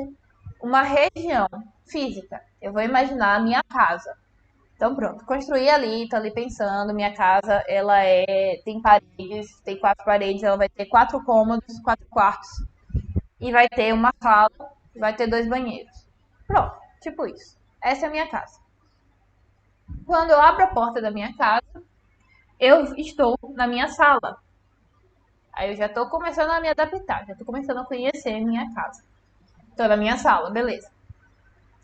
uma região física. Eu vou imaginar a minha casa. Então pronto, construí ali, tô ali pensando, minha casa, tem paredes, tem 4 paredes, ela vai ter 4 cômodos, 4 quartos e vai ter uma sala, vai ter 2 banheiros. Pronto, tipo isso. Essa é a minha casa. Quando eu abro a porta da minha casa, eu estou na minha sala. Aí eu já tô começando a me adaptar, já tô começando a conhecer a minha casa. Tô na minha sala, beleza.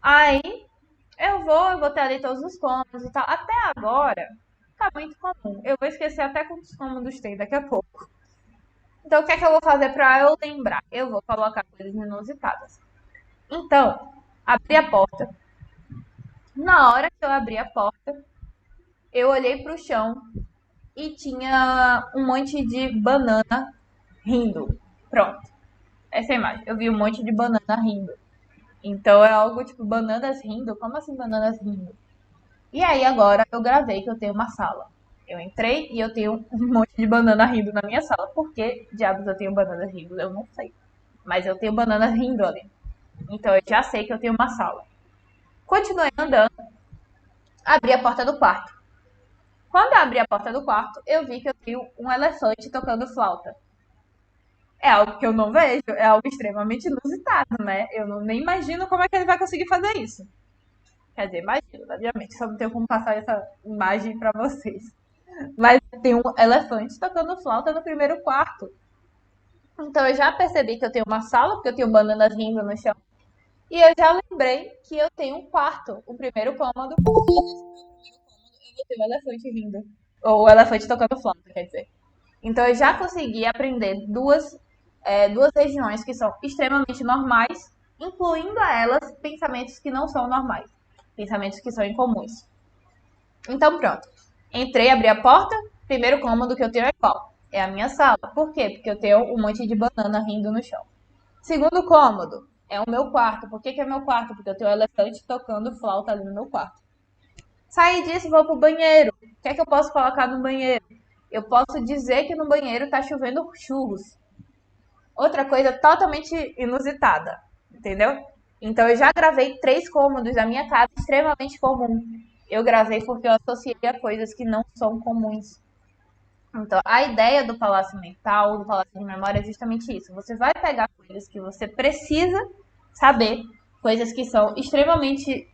Aí eu vou ter ali todos os cômodos e tal. Até agora, tá muito comum. Eu vou esquecer até quantos cômodos tem daqui a pouco. Então, o que é que eu vou fazer pra eu lembrar? Eu vou colocar coisas inusitadas. Então, abri a porta. Na hora que eu abri a porta, eu olhei pro chão e tinha um monte de banana rindo. Pronto. Essa é a imagem. Eu vi um monte de banana rindo. Então é algo tipo bananas rindo. Como assim bananas rindo? E aí agora eu gravei que eu tenho uma sala. Eu entrei e eu tenho um monte de banana rindo na minha sala. Por que diabos eu tenho bananas rindo? Eu não sei. Mas eu tenho bananas rindo ali. Então eu já sei que eu tenho uma sala. Continuei andando, abri a porta do quarto. Quando eu abri a porta do quarto, eu vi que eu tenho um elefante tocando flauta. É algo que eu não vejo, é algo extremamente inusitado, né? Eu nem imagino como é que ele vai conseguir fazer isso. Quer dizer, imagina, obviamente, só não tenho como passar essa imagem pra vocês. Mas tem um elefante tocando flauta no primeiro quarto. Então eu já percebi que eu tenho uma sala, porque eu tenho bananas rindo no chão. E eu já lembrei que eu tenho um quarto, o primeiro cômodo, porque eu vou ter um elefante rindo. Ou o elefante tocando flauta, quer dizer. Então eu já consegui aprender duas regiões que são extremamente normais, incluindo a elas pensamentos que não são normais, pensamentos que são incomuns. Então pronto. Entrei, abri a porta, primeiro cômodo que eu tenho é qual? É a minha sala. Por quê? Porque eu tenho um monte de banana rindo no chão. Segundo cômodo é o meu quarto. Por que, que é meu quarto? Porque eu tenho um elefante tocando flauta ali no meu quarto. Saí disso e vou pro banheiro. O que é que eu posso colocar no banheiro? Eu posso dizer que no banheiro tá chovendo churros. Outra coisa totalmente inusitada, entendeu? Então eu já gravei 3 cômodos da minha casa extremamente comum. Eu gravei porque eu associei a coisas que não são comuns. Então, a ideia do palácio mental, do palácio de memória é justamente isso. Você vai pegar coisas que você precisa saber, coisas que são extremamente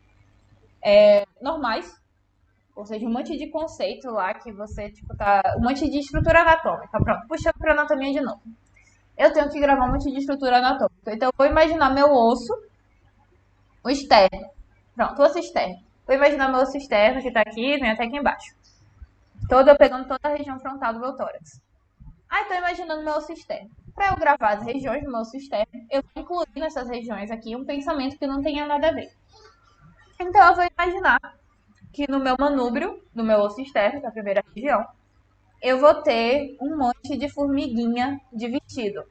normais, ou seja, um monte de conceito lá que você, tipo, tá. Um monte de estrutura anatômica. Pronto, puxando pra anatomia de novo. Eu tenho que gravar um monte de estrutura anatômica. Então, eu vou imaginar meu osso, o externo. Pronto, o osso externo. Vou imaginar meu osso externo, que tá aqui, vem até aqui embaixo. Eu pegando toda a região frontal do meu tórax. Aí, tô imaginando meu osso externo. Para eu gravar as regiões do meu osso externo, eu vou incluir nessas regiões aqui um pensamento que não tenha nada a ver. Então, eu vou imaginar que no meu manúbrio, no meu osso externo, que é a primeira região, eu vou ter um monte de formiguinha de vestido.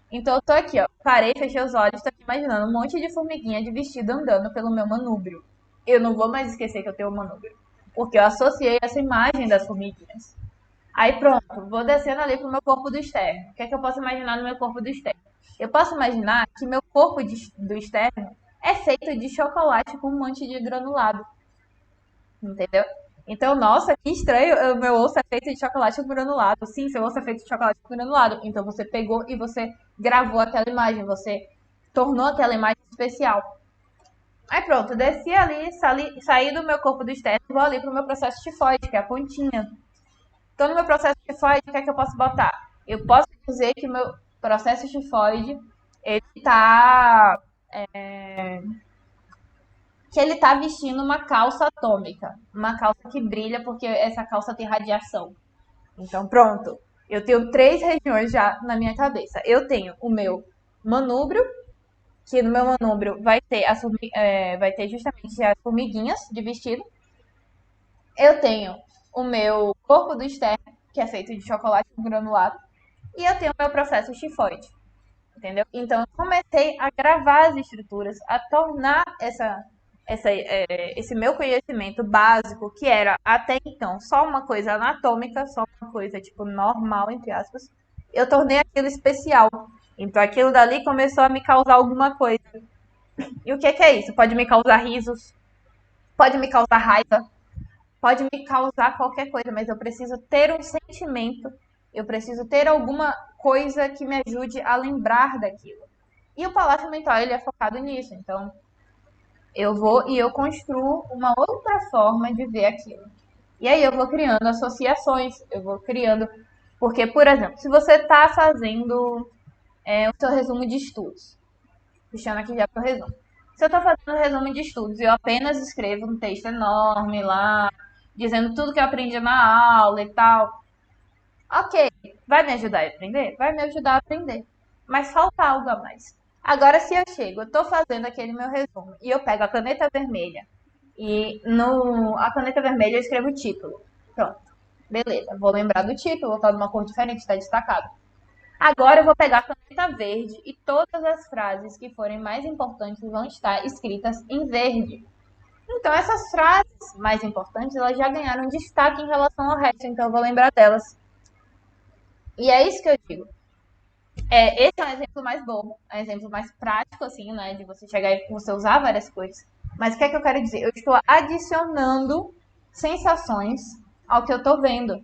Então eu tô aqui, ó, parei, fechei os olhos, tô aqui imaginando um monte de formiguinha de vestido andando pelo meu manúbrio. Eu não vou mais esquecer que eu tenho um manúbrio, porque eu associei essa imagem das formiguinhas. Aí pronto, vou descendo ali pro meu corpo do externo. O que é que eu posso imaginar no meu corpo do externo? Eu posso imaginar que meu corpo do externo é feito de chocolate com um monte de granulado. Entendeu? Então, nossa, que estranho, o meu osso é feito de chocolate granulado. Sim, seu osso é feito de chocolate granulado. Então, você pegou e você gravou aquela imagem, você tornou aquela imagem especial. Aí pronto, desci ali, saí do meu corpo do externo, vou ali pro meu processo tifoide, que é a pontinha. Então, no meu processo tifoide, o que é que eu posso botar? Eu posso dizer que o meu processo tifoide, ele tá que ele tá vestindo uma calça atômica, uma calça que brilha porque essa calça tem radiação. Então, pronto. Eu tenho 3 regiões já na minha cabeça. Eu tenho o meu manúbrio, que no meu manúbrio vai ter justamente as formiguinhas de vestido. Eu tenho o meu corpo do externo, que é feito de chocolate granulado. E eu tenho o meu processo tifoide. Entendeu? Então, eu comecei a gravar as estruturas, a tornar esse meu conhecimento básico, que era até então só uma coisa anatômica, só uma coisa tipo normal, entre aspas, eu tornei aquilo especial. Então, aquilo dali começou a me causar alguma coisa. E o que é isso? Pode me causar risos, pode me causar raiva, pode me causar qualquer coisa, mas eu preciso ter um sentimento, eu preciso ter alguma coisa que me ajude a lembrar daquilo. E o palácio mental, ele é focado nisso. Então, eu vou e eu construo uma outra forma de ver aquilo. E aí eu vou criando associações, eu vou criando. Porque, por exemplo, se você está fazendo o seu resumo de estudos, puxando aqui já para o resumo. Se eu estou fazendo o resumo de estudos e eu apenas escrevo um texto enorme lá, dizendo tudo que eu aprendi na aula e tal, ok, vai me ajudar a aprender? Vai me ajudar a aprender. Mas falta algo a mais. Agora, se eu chego, eu tô fazendo aquele meu resumo e eu pego a caneta vermelha e no a caneta vermelha eu escrevo o título. Pronto. Beleza, vou lembrar do título, vou estar numa cor diferente, está destacado. Agora eu vou pegar a caneta verde e todas as frases que forem mais importantes vão estar escritas em verde. Então, essas frases mais importantes, elas já ganharam destaque em relação ao resto, então eu vou lembrar delas. E é isso que eu digo. Esse é um exemplo mais bobo, é um exemplo mais prático, assim, né? De você chegar e você usar várias coisas. Mas o que é que eu quero dizer? Eu estou adicionando sensações ao que eu estou vendo.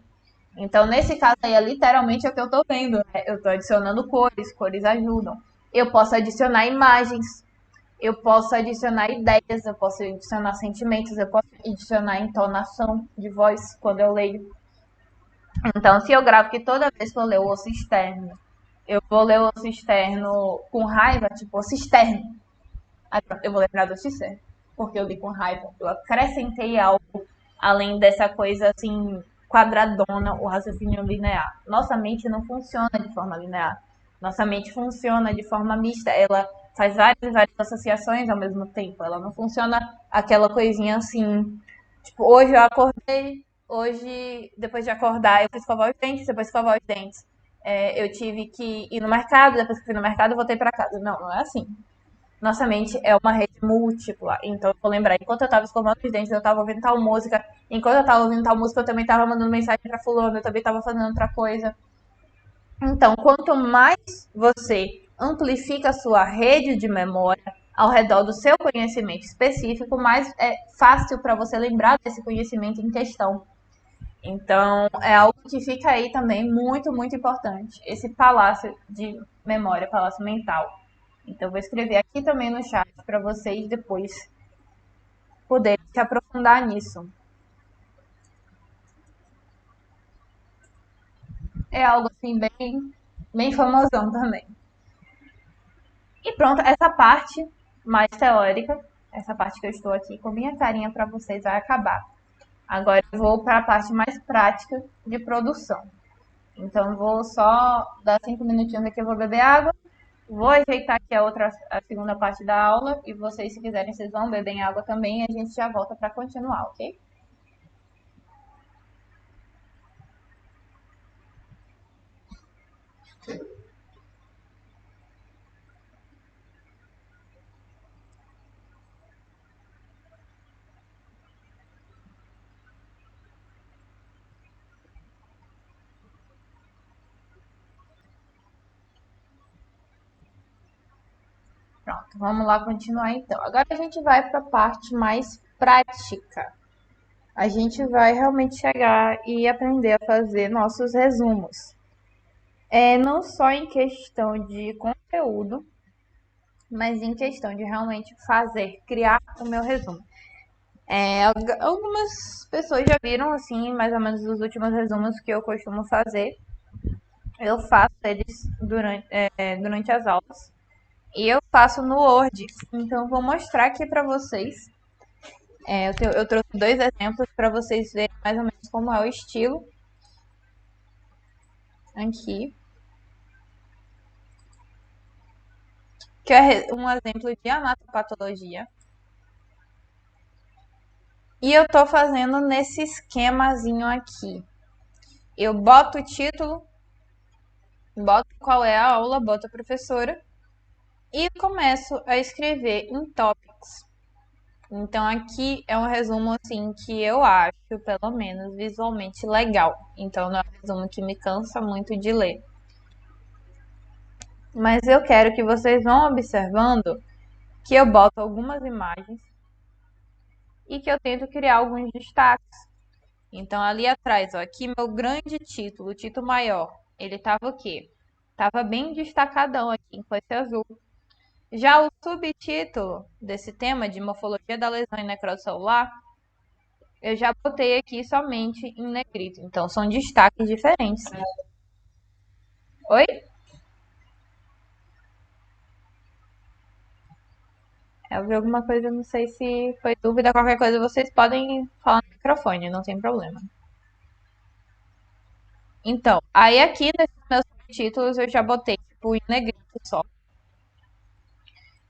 Então, nesse caso aí, é literalmente o que eu estou vendo. Né? Eu estou adicionando cores, cores ajudam. Eu posso adicionar imagens. Eu posso adicionar ideias, eu posso adicionar sentimentos, eu posso adicionar entonação de voz quando eu leio. Então, se eu gravo que toda vez que eu ler o osso externo, eu vou ler o osso externo com raiva, tipo, osso externo. Aí eu vou lembrar do osso externo, porque eu li com raiva. Eu acrescentei algo além dessa coisa, assim, quadradona, o raciocínio linear. Nossa mente não funciona de forma linear. Nossa mente funciona de forma mista. Ela faz várias associações ao mesmo tempo. Ela não funciona aquela coisinha assim. Tipo, hoje eu acordei, hoje, depois de acordar, eu fui escovar os dentes, depois de escovar os dentes. Eu tive que ir no mercado, depois que fui no mercado, eu voltei para casa. Não, não é assim. Nossa mente é uma rede múltipla. Então, eu vou lembrar, enquanto eu tava escovando os dentes, eu tava ouvindo tal música. Enquanto eu tava ouvindo tal música, eu também tava mandando mensagem pra fulano, eu também tava fazendo outra coisa. Então, quanto mais você amplifica a sua rede de memória ao redor do seu conhecimento específico, mais é fácil para você lembrar desse conhecimento em questão. Então, é algo que fica aí também muito importante. Esse palácio de memória, palácio mental. Então, vou escrever aqui também no chat para vocês depois poderem se aprofundar nisso. É algo assim bem famosão também. E pronto, essa parte mais teórica, essa parte que eu estou aqui com minha carinha para vocês vai acabar. Agora eu vou para a parte mais prática de produção. Então vou só dar 5 minutinhos aqui, eu vou beber água. Vou ajeitar aqui a segunda parte da aula e vocês, se quiserem, vocês vão beber água também e a gente já volta para continuar, ok? Pronto, vamos lá continuar então. Agora a gente vai para a parte mais prática. A gente vai realmente chegar e aprender a fazer nossos resumos. Não só em questão de conteúdo, mas em questão de realmente fazer, criar o meu resumo. Algumas pessoas já viram, assim, mais ou menos os últimos resumos que eu costumo fazer. Eu faço eles durante as aulas. E eu faço no Word. Então, vou mostrar aqui para vocês. Eu trouxe 2 exemplos para vocês verem mais ou menos como é o estilo. Aqui. Que é um exemplo de anatopatologia. E eu tô fazendo nesse esquemazinho aqui. Eu boto o título, boto qual é a aula, boto a professora e começo a escrever em tópicos. Então aqui é um resumo assim que eu acho, pelo menos visualmente legal. Então não é um resumo que me cansa muito de ler. Mas eu quero que vocês vão observando que eu boto algumas imagens e que eu tento criar alguns destaques. Então, ali atrás, ó, aqui meu grande título, o título maior, ele tava o quê? Tava bem destacadão aqui, com esse azul. Já o subtítulo desse tema de morfologia da lesão em necrose celular, eu já botei aqui somente em negrito. Então, são destaques diferentes. Oi? Eu vi alguma coisa, não sei se foi dúvida, qualquer coisa vocês podem falar no microfone, não tem problema. Então, aí aqui nesses meus subtítulos eu já botei, tipo, em negrito só.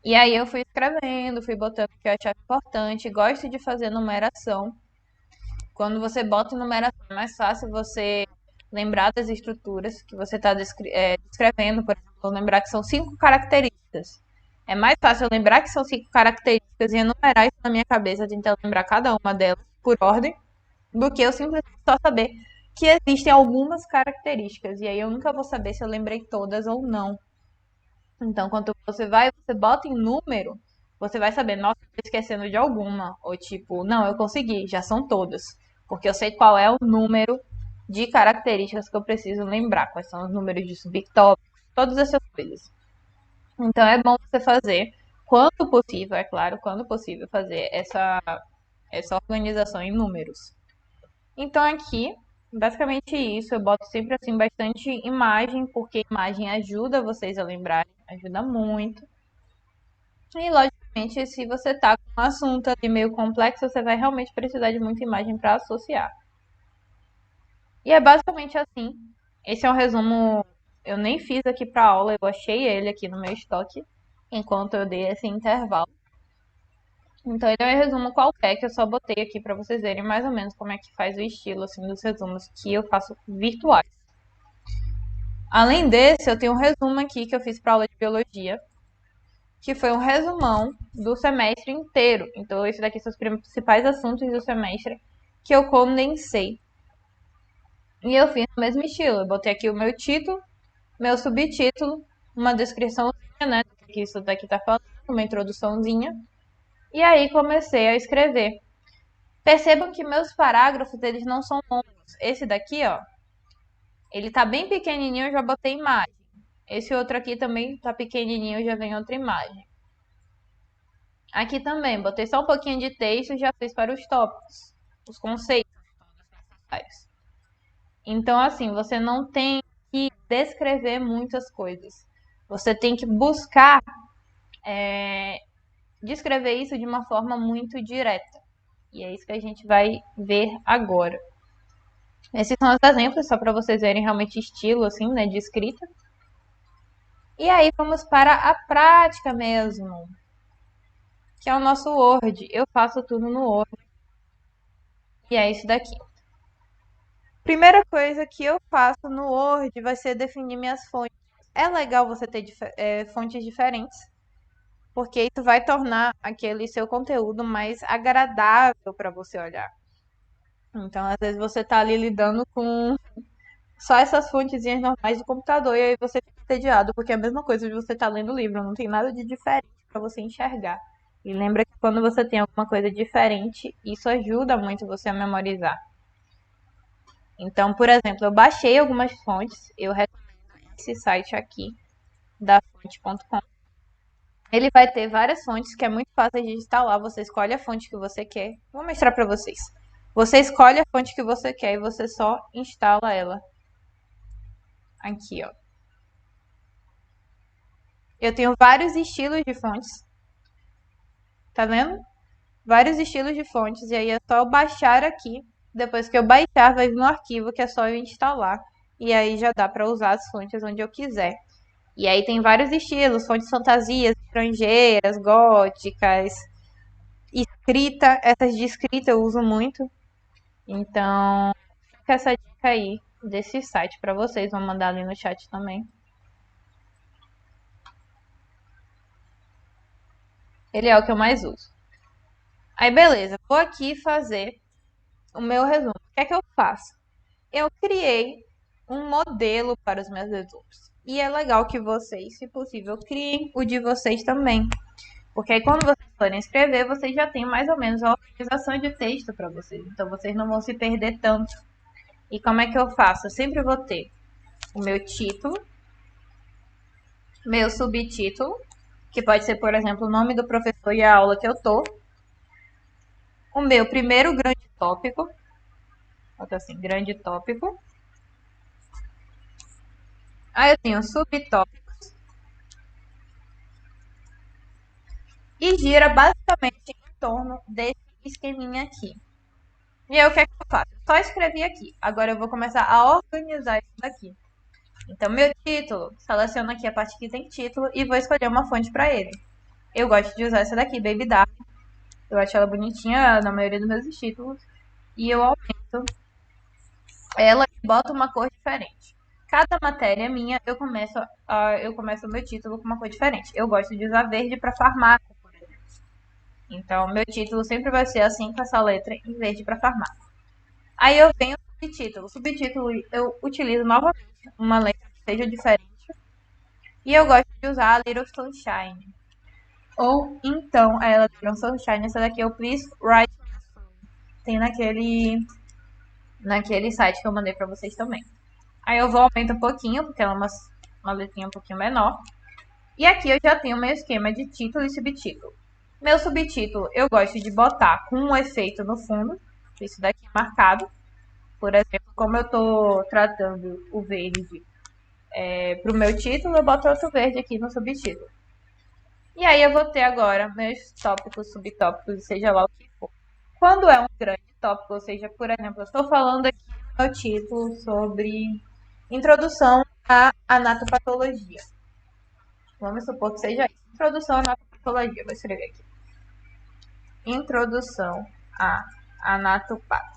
E aí eu fui escrevendo, fui botando o que eu achava importante. Gosto de fazer numeração. Quando você bota numeração, é mais fácil você lembrar das estruturas que você está descrevendo. Por exemplo, lembrar que são 5 características. É mais fácil eu lembrar que são 5 características e enumerar isso na minha cabeça, tentar lembrar cada uma delas por ordem, do que eu simplesmente só saber que existem algumas características. E aí eu nunca vou saber se eu lembrei todas ou não. Então, quando você bota em número, você vai saber, nossa, eu tô esquecendo de alguma. Ou tipo, não, eu consegui, já são todas. Porque eu sei qual é o número de características que eu preciso lembrar. Quais são os números de subtópicos, todas essas coisas. Então, é bom você fazer quando possível, é claro, quando possível, fazer essa organização em números. Então aqui, basicamente isso, eu boto sempre assim bastante imagem, porque imagem ajuda vocês a lembrarem, ajuda muito. E logicamente, se você tá com um assunto ali meio complexo, você vai realmente precisar de muita imagem para associar. E é basicamente assim. Esse é um resumo, eu nem fiz aqui para aula, eu achei ele aqui no meu estoque enquanto eu dei esse intervalo. Então ele é um resumo qualquer que eu só botei aqui para vocês verem mais ou menos como é que faz o estilo assim dos resumos que eu faço virtuais. Além desse, eu tenho um resumo aqui que eu fiz para aula de biologia, que foi um resumão do semestre inteiro. Então esse daqui são os principais assuntos do semestre que eu condensei. E eu fiz no mesmo estilo. Eu botei aqui o meu título, meu subtítulo, uma descriçãozinha, né, do que isso daqui tá falando, uma introduçãozinha. E aí comecei a escrever. Percebam que meus parágrafos, eles não são longos. Esse daqui, ó, ele tá bem pequenininho, eu já botei imagem. Esse outro aqui também tá pequenininho, já vem outra imagem. Aqui também, botei só um pouquinho de texto e já fiz para os tópicos, os conceitos. Então, assim, você não tem que descrever muitas coisas. Você tem que buscar descrever isso de uma forma muito direta. E é isso que a gente vai ver agora. Esses são os exemplos, só para vocês verem realmente estilo, assim, né, de escrita. E aí vamos para a prática mesmo, que é o nosso Word. Eu faço tudo no Word. E é isso daqui. Primeira coisa que eu faço no Word vai ser definir minhas fontes. É legal você ter fontes diferentes, porque isso vai tornar aquele seu conteúdo mais agradável para você olhar. Então, às vezes você está ali lidando com só essas fontezinhas normais do computador e aí você fica entediado, porque é a mesma coisa de você estar lendo o livro, não tem nada de diferente para você enxergar. E lembra que quando você tem alguma coisa diferente, isso ajuda muito você a memorizar. Então, por exemplo, eu baixei algumas fontes, eu recomendo esse site aqui, da fonte.com. Ele vai ter várias fontes que é muito fácil de instalar. Você escolhe a fonte que você quer. Vou mostrar para vocês. Você escolhe a fonte que você quer e você só instala ela. Aqui, ó. Eu tenho vários estilos de fontes. Tá vendo? Vários estilos de fontes. E aí é só eu baixar aqui. Depois que eu baixar, vai vir um arquivo que é só eu instalar. E aí já dá para usar as fontes onde eu quiser. E aí tem vários estilos, fontes fantasias, estrangeiras, góticas, escrita, essas de escrita eu uso muito. Então, fica essa dica aí desse site para vocês, vou mandar ali no chat também. Ele é o que eu mais uso. Aí beleza, vou aqui fazer o meu resumo. O que é que eu faço? Eu criei um modelo para os meus resumos. E é legal que vocês, se possível, criem o de vocês também. Porque aí quando vocês forem escrever, vocês já têm mais ou menos a organização de texto para vocês. Então vocês não vão se perder tanto. E como é que eu faço? Eu sempre vou ter o meu título, meu subtítulo, que pode ser, por exemplo, o nome do professor e a aula que eu tô. O meu primeiro grande tópico. Bota assim, grande tópico. Aí eu tenho subtópicos. E gira basicamente em torno desse esqueminha aqui. E aí o que é que eu faço? Só escrevi aqui. Agora eu vou começar a organizar isso daqui. Então, meu título, seleciono aqui a parte que tem título e vou escolher uma fonte para ele. Eu gosto de usar essa daqui, Baby Dark. Eu acho ela bonitinha na maioria dos meus títulos. E eu aumento ela e boto uma cor diferente. Cada matéria minha, eu começo o meu título com uma cor diferente. Eu gosto de usar verde para farmácia, por exemplo. Então, meu título sempre vai ser assim, com essa letra em verde para farmácia. Aí eu venho o subtítulo. O subtítulo eu utilizo novamente uma letra que seja diferente. E eu gosto de usar a Little Sunshine. Ou então, a Little Sunshine, essa daqui é o Please Write. Tem naquele site que eu mandei pra vocês também. Aí eu vou aumentar um pouquinho, porque ela é uma letrinha um pouquinho menor. E aqui eu já tenho meu esquema de título e subtítulo. Meu subtítulo eu gosto de botar com um efeito no fundo, isso daqui é marcado. Por exemplo, como eu estou tratando o verde para o meu título, eu boto outro verde aqui no subtítulo. E aí eu vou ter agora meus tópicos, subtópicos, seja lá o que for. Quando é um grande tópico, ou seja, por exemplo, eu estou falando aqui no meu título sobre introdução à anatopatologia. Vamos supor que seja isso. Introdução à anatopatologia. Vou escrever aqui. Introdução à anatopatologia.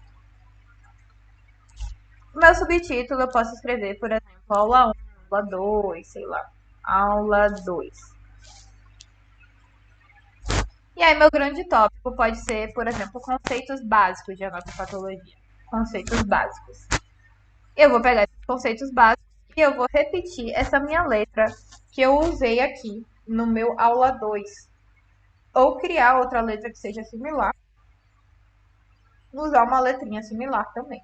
Meu subtítulo eu posso escrever, por exemplo, aula 1, aula 2, sei lá. Aula 2. E aí, meu grande tópico pode ser, por exemplo, conceitos básicos de anatopatologia. Conceitos básicos. Eu vou pegar esses conceitos básicos e eu vou repetir essa minha letra que eu usei aqui no meu aula 2. Ou criar outra letra que seja similar. Usar uma letrinha similar também.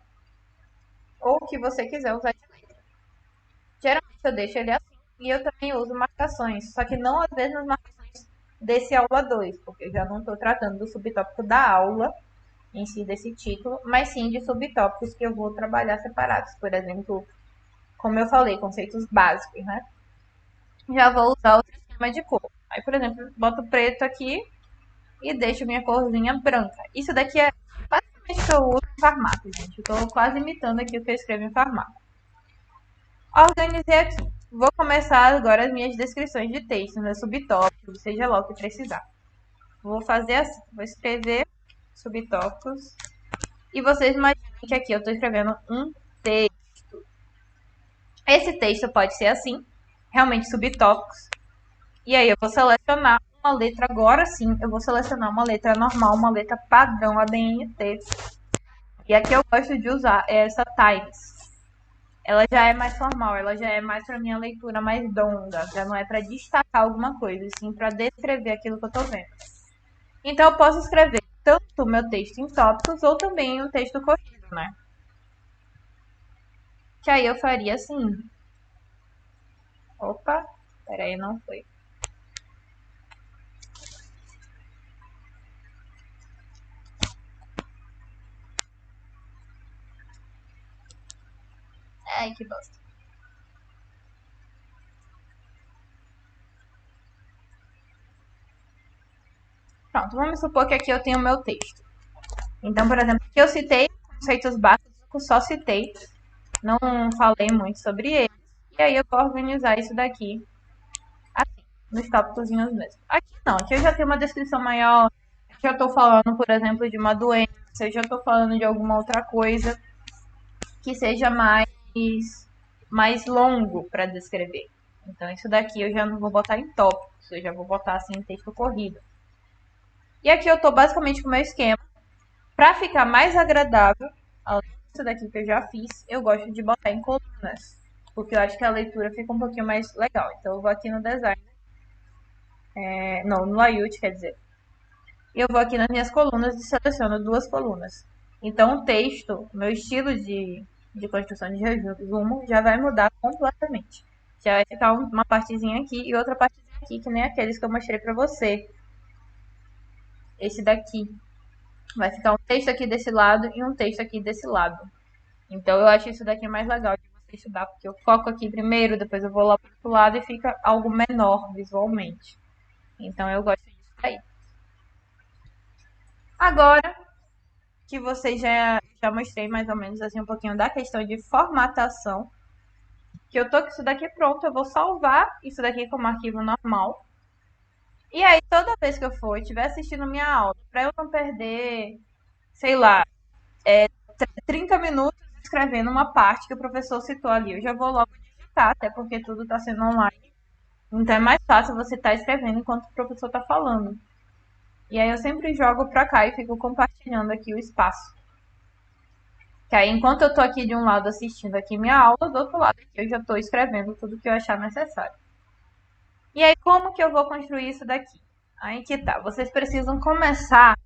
Ou o que você quiser usar de letra. Geralmente eu deixo ele assim e eu também uso marcações. Só que não às vezes nas marcações desse aula 2, porque eu já não estou tratando do subtópico da aula em si desse título, mas sim de subtópicos que eu vou trabalhar separados. Por exemplo, como eu falei, conceitos básicos, né? Já vou usar o sistema de cor. Aí, por exemplo, boto preto aqui e deixo minha corzinha branca. Isso daqui é basicamente o que eu uso em farmácia, gente. Eu tô quase imitando aqui o que eu escrevo em farmácia. Organizei aqui. Vou começar agora as minhas descrições de texto, meus subtópicos, seja lá o que precisar. Vou fazer assim. Vou escrever subtópicos. E vocês imaginem que aqui eu estou escrevendo um texto. Esse texto pode ser assim, realmente subtópicos. E aí eu vou selecionar uma letra, agora sim, eu vou selecionar uma letra normal, uma letra padrão ABNT. E aqui eu gosto de usar essa Times. Ela já é mais formal, ela já é mais para minha leitura mais longa, já não é para destacar alguma coisa, sim para descrever aquilo que eu estou vendo. Então eu posso escrever tanto o meu texto em tópicos ou também um texto corrido, né? Que aí eu faria assim. Opa, peraí, não foi. Ai, que bosta. Pronto, vamos supor que aqui eu tenho o meu texto. Então, por exemplo, aqui eu citei conceitos básicos, eu só citei, não falei muito sobre eles. E aí eu vou organizar isso daqui, assim, nos tópicos mesmo. Aqui não, aqui eu já tenho uma descrição maior, aqui eu estou falando, por exemplo, de uma doença, eu já estou falando de alguma outra coisa que seja mais longo para descrever. Então, isso daqui eu já não vou botar em tópicos, eu já vou botar assim em texto corrido. E aqui eu estou basicamente com o meu esquema. Para ficar mais agradável, além disso daqui que eu já fiz, eu gosto de botar em colunas, porque eu acho que a leitura fica um pouquinho mais legal. Então eu vou aqui no design, não, no layout, quer dizer. E eu vou aqui nas minhas colunas e seleciono duas colunas. Então o texto, meu estilo de construção de resumo já vai mudar completamente. Já vai ficar uma partezinha aqui e outra partezinha aqui, que nem aqueles que eu mostrei para você. Esse daqui. Vai ficar um texto aqui desse lado e um texto aqui desse lado. Então eu acho isso daqui mais legal de você estudar, porque eu foco aqui primeiro, depois eu vou lá para o outro lado e fica algo menor visualmente. Então eu gosto disso aí. Agora que você já mostrei mais ou menos assim um pouquinho da questão de formatação, que eu tô com isso daqui pronto, eu vou salvar isso daqui como arquivo normal. E aí toda vez que eu for estiver assistindo minha aula, para eu não perder, sei lá, 30 minutos escrevendo uma parte que o professor citou ali, eu já vou logo digitar, até porque tudo está sendo online. Então é mais fácil você estar escrevendo enquanto o professor está falando. E aí eu sempre jogo para cá e fico compartilhando aqui o espaço. Que aí enquanto eu estou aqui de um lado assistindo aqui minha aula, do outro lado aqui eu já estou escrevendo tudo que eu achar necessário. E aí como que eu vou construir isso daqui? Aí que tá, vocês precisam começar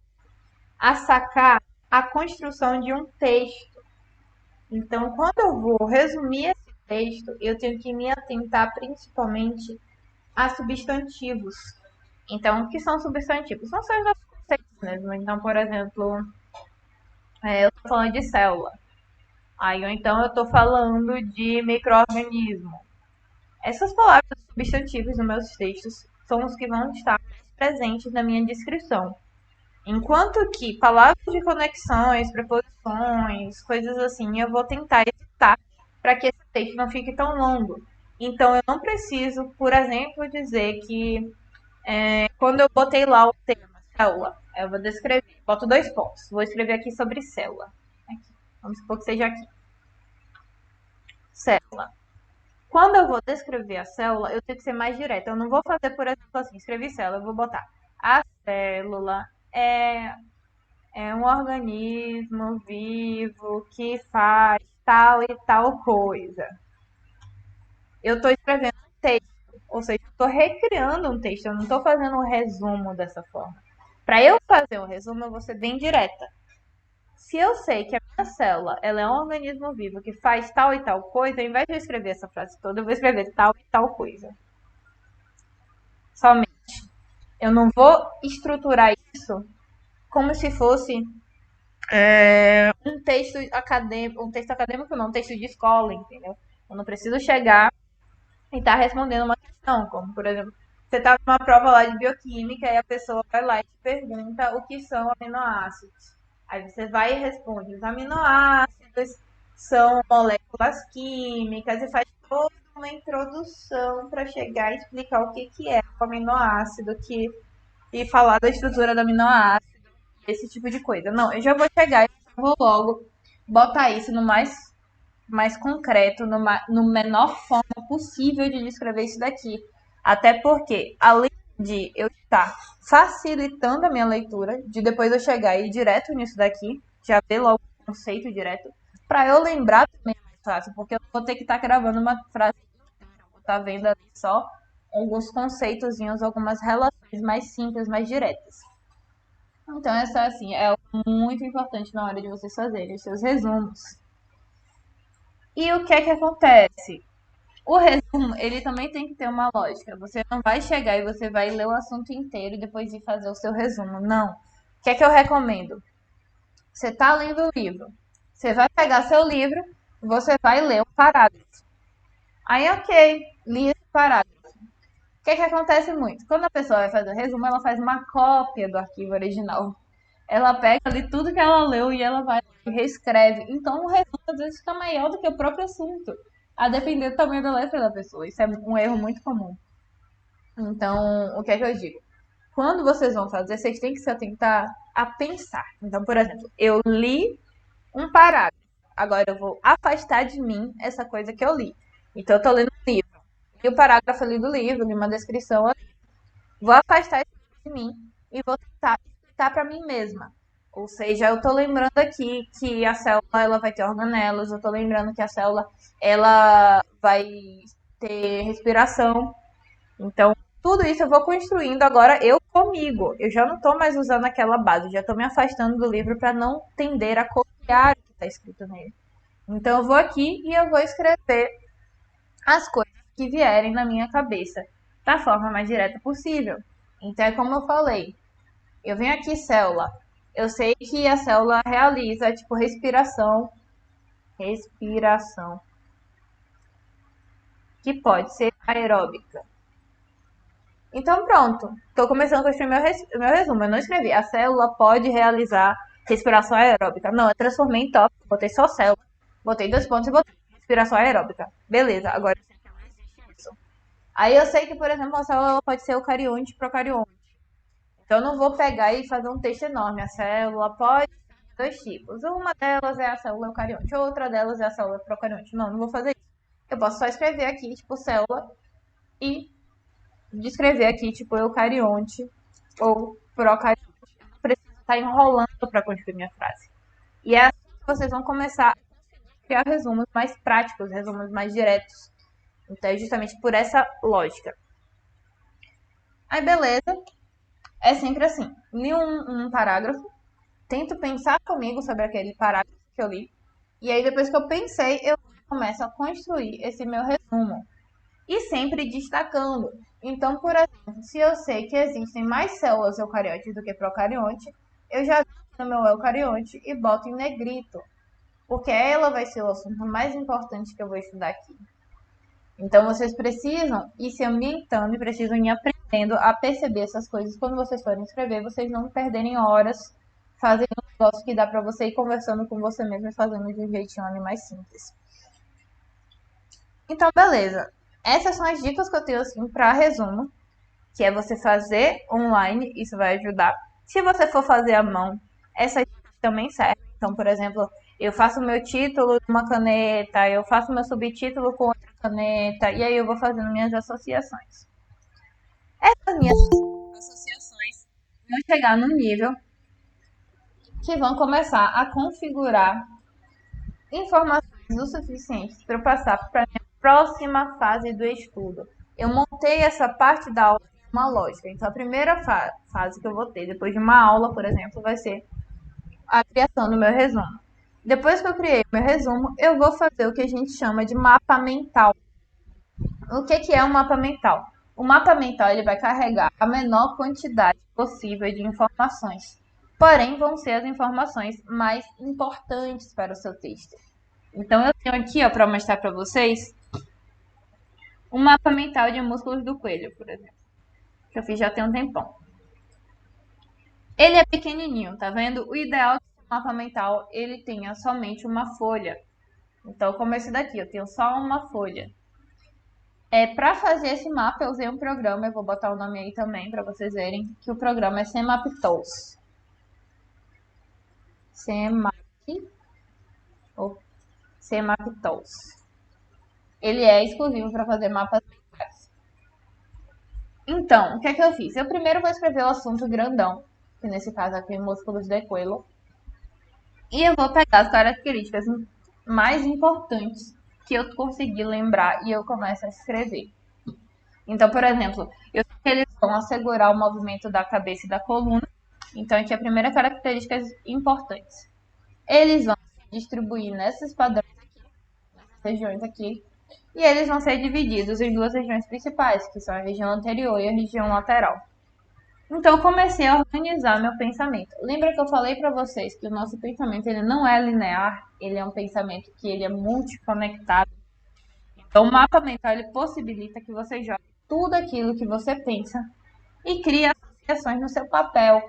a sacar a construção de um texto. Então, quando eu vou resumir esse texto, eu tenho que me atentar principalmente a substantivos. Então, o que são substantivos? São seus conceitos mesmo. Então, por exemplo, eu estou falando de célula. Aí, ou então, eu estou falando de micro-organismo. Essas palavras substantivos nos meus textos são os que vão estar presentes na minha descrição. Enquanto que palavras de conexões, preposições, coisas assim, eu vou tentar evitar para que esse texto não fique tão longo. Então, eu não preciso, por exemplo, dizer que quando eu botei lá o tema célula, eu vou descrever, boto 2 pontos. Vou escrever aqui sobre célula. Aqui. Vamos supor que seja aqui. Célula. Quando eu vou descrever a célula, eu tenho que ser mais direta. Eu não vou fazer, por exemplo, assim, escrevi célula, eu vou botar a célula é um organismo vivo que faz tal e tal coisa. Eu estou escrevendo um texto, ou seja, estou recriando um texto, eu não estou fazendo um resumo dessa forma. Para eu fazer um resumo, eu vou ser bem direta. Se eu sei que a minha célula ela é um organismo vivo que faz tal e tal coisa, ao invés de eu escrever essa frase toda, eu vou escrever tal e tal coisa. Somente. Eu não vou estruturar isso como se fosse um texto acadêmico não, um texto de escola, entendeu? Eu não preciso chegar e estar respondendo uma questão, como por exemplo, você está numa prova lá de bioquímica e a pessoa vai lá e te pergunta o que são aminoácidos. Aí você vai e responde, os aminoácidos são moléculas químicas e faz toda uma introdução para chegar e explicar o que é o aminoácido e falar da estrutura do aminoácido, esse tipo de coisa. Não, eu já vou chegar e vou logo botar isso no mais concreto, no menor forma possível de descrever isso daqui. Até porque, além de eu estar facilitando a minha leitura, de depois eu chegar e ir direto nisso daqui, já ver logo o conceito direto, para eu lembrar também é mais fácil, porque eu vou ter que estar gravando uma frase, vou estar vendo ali só alguns conceitozinhos, algumas relações mais simples, mais diretas. Então, essa assim, é muito importante na hora de vocês fazerem os seus resumos. E o que é que acontece? O resumo, ele também tem que ter uma lógica. Você não vai chegar e você vai ler o assunto inteiro e depois ir fazer o seu resumo. Não. O que é que eu recomendo? Você está lendo o livro. Você vai pegar seu livro, você vai ler um parágrafo. Aí, ok, li esse parágrafo. O que é que acontece muito? Quando a pessoa vai fazer o resumo, ela faz uma cópia do arquivo original. Ela pega ali tudo que ela leu e ela vai e reescreve. Então o resumo às vezes fica maior do que o próprio assunto, a depender do tamanho da letra da pessoa. Isso é um erro muito comum. Então, o que é que eu digo? Quando vocês vão fazer, vocês têm que se atentar a pensar. Então, por exemplo, eu li um parágrafo. Agora eu vou afastar de mim essa coisa que eu li. Então, eu tô lendo um livro. Li o parágrafo ali do livro, li uma descrição ali. Vou afastar isso de mim e vou tentar explicar para mim mesma. Ou seja, eu estou lembrando aqui que a célula ela vai ter organelas, eu estou lembrando que a célula ela vai ter respiração. Então, tudo isso eu vou construindo agora eu comigo. Eu já não estou mais usando aquela base, já estou me afastando do livro para não tender a copiar o que está escrito nele. Então, eu vou aqui e eu vou escrever as coisas que vierem na minha cabeça da forma mais direta possível. Então, é como eu falei, eu venho aqui célula. Eu sei que a célula realiza, tipo, respiração, que pode ser aeróbica. Então, pronto. Estou começando a construir meu resumo. Eu não escrevi. A célula pode realizar respiração aeróbica. Não, eu transformei em tópico. Botei só célula. Botei 2 pontos e botei respiração aeróbica. Beleza, agora eu sei que não existe isso. Aí eu sei que, por exemplo, a célula pode ser eucarionte e procarionte. Então, eu não vou pegar e fazer um texto enorme. A célula pode ter 2 tipos. Uma delas é a célula eucarionte, outra delas é a célula procarionte. Não, não vou fazer isso. Eu posso só escrever aqui, tipo, célula e descrever aqui, tipo, eucarionte ou procarionte. Eu não preciso estar enrolando para construir minha frase. E é assim que vocês vão começar a criar resumos mais práticos, resumos mais diretos. Então, é justamente por essa lógica. Aí, beleza. É sempre assim. Li um parágrafo, tento pensar comigo sobre aquele parágrafo que eu li, e aí depois que eu pensei, eu começo a construir esse meu resumo. e sempre destacando. Então, por exemplo, se eu sei que existem mais células eucariontes do que procarionte, eu já no meu eucarionte e boto em negrito, porque ela vai ser o assunto mais importante que eu vou estudar aqui. Então, vocês precisam ir se ambientando e precisam ir aprendendo a perceber essas coisas. Quando vocês forem escrever, vocês não perderem horas fazendo um negócio que dá para você ir conversando com você mesmo e fazendo de um jeitinho ali mais simples. Então, beleza. Essas são as dicas que eu tenho assim para resumo, que é você fazer online, isso vai ajudar. Se você for fazer à mão, essas dicas também servem. Então, por exemplo, eu faço meu título com uma caneta, eu faço meu subtítulo com outra caneta, e aí eu vou fazendo minhas associações. Essas minhas associações vão chegar num nível que vão começar a configurar informações o suficiente para eu passar para a minha próxima fase do estudo. Eu montei essa parte da aula em uma lógica. Então, a primeira fase que eu vou ter depois de uma aula, por exemplo, vai ser a criação do meu resumo. Depois que eu criei meu resumo, eu vou fazer o que a gente chama de mapa mental. O que é um mapa mental? O mapa mental ele vai carregar a menor quantidade possível de informações. Porém, vão ser as informações mais importantes para o seu texto. Então, eu tenho aqui, para mostrar para vocês, um mapa mental de músculos do coelho, por exemplo. Que eu fiz já tem um tempão. Ele é pequenininho, tá vendo? O ideal é que o mapa mental ele tenha somente uma folha. Então, como esse daqui, eu tenho só uma folha. Para fazer esse mapa, eu usei um programa, eu vou botar o nome aí também para vocês verem, que o programa é CMap Tools. CMap Tools. Ele é exclusivo para fazer mapas mentais. Então, o que é que eu fiz? Eu primeiro vou escrever o assunto grandão, que nesse caso aqui é músculos de coelho, e eu vou pegar as características mais importantes que eu consegui lembrar e eu começo a escrever. Então, por exemplo, eu sei que eles vão assegurar o movimento da cabeça e da coluna. Então, aqui é a primeira característica importante. Eles vão se distribuir nesses padrões aqui, nessas regiões aqui, e eles vão ser divididos em duas regiões principais, que são a região anterior e a região lateral. Então, eu comecei a organizar meu pensamento. Lembra que eu falei para vocês que o nosso pensamento ele não é linear, ele é um pensamento que ele é multiconectado. Então, o mapa mental ele possibilita que você jogue tudo aquilo que você pensa e crie associações no seu papel.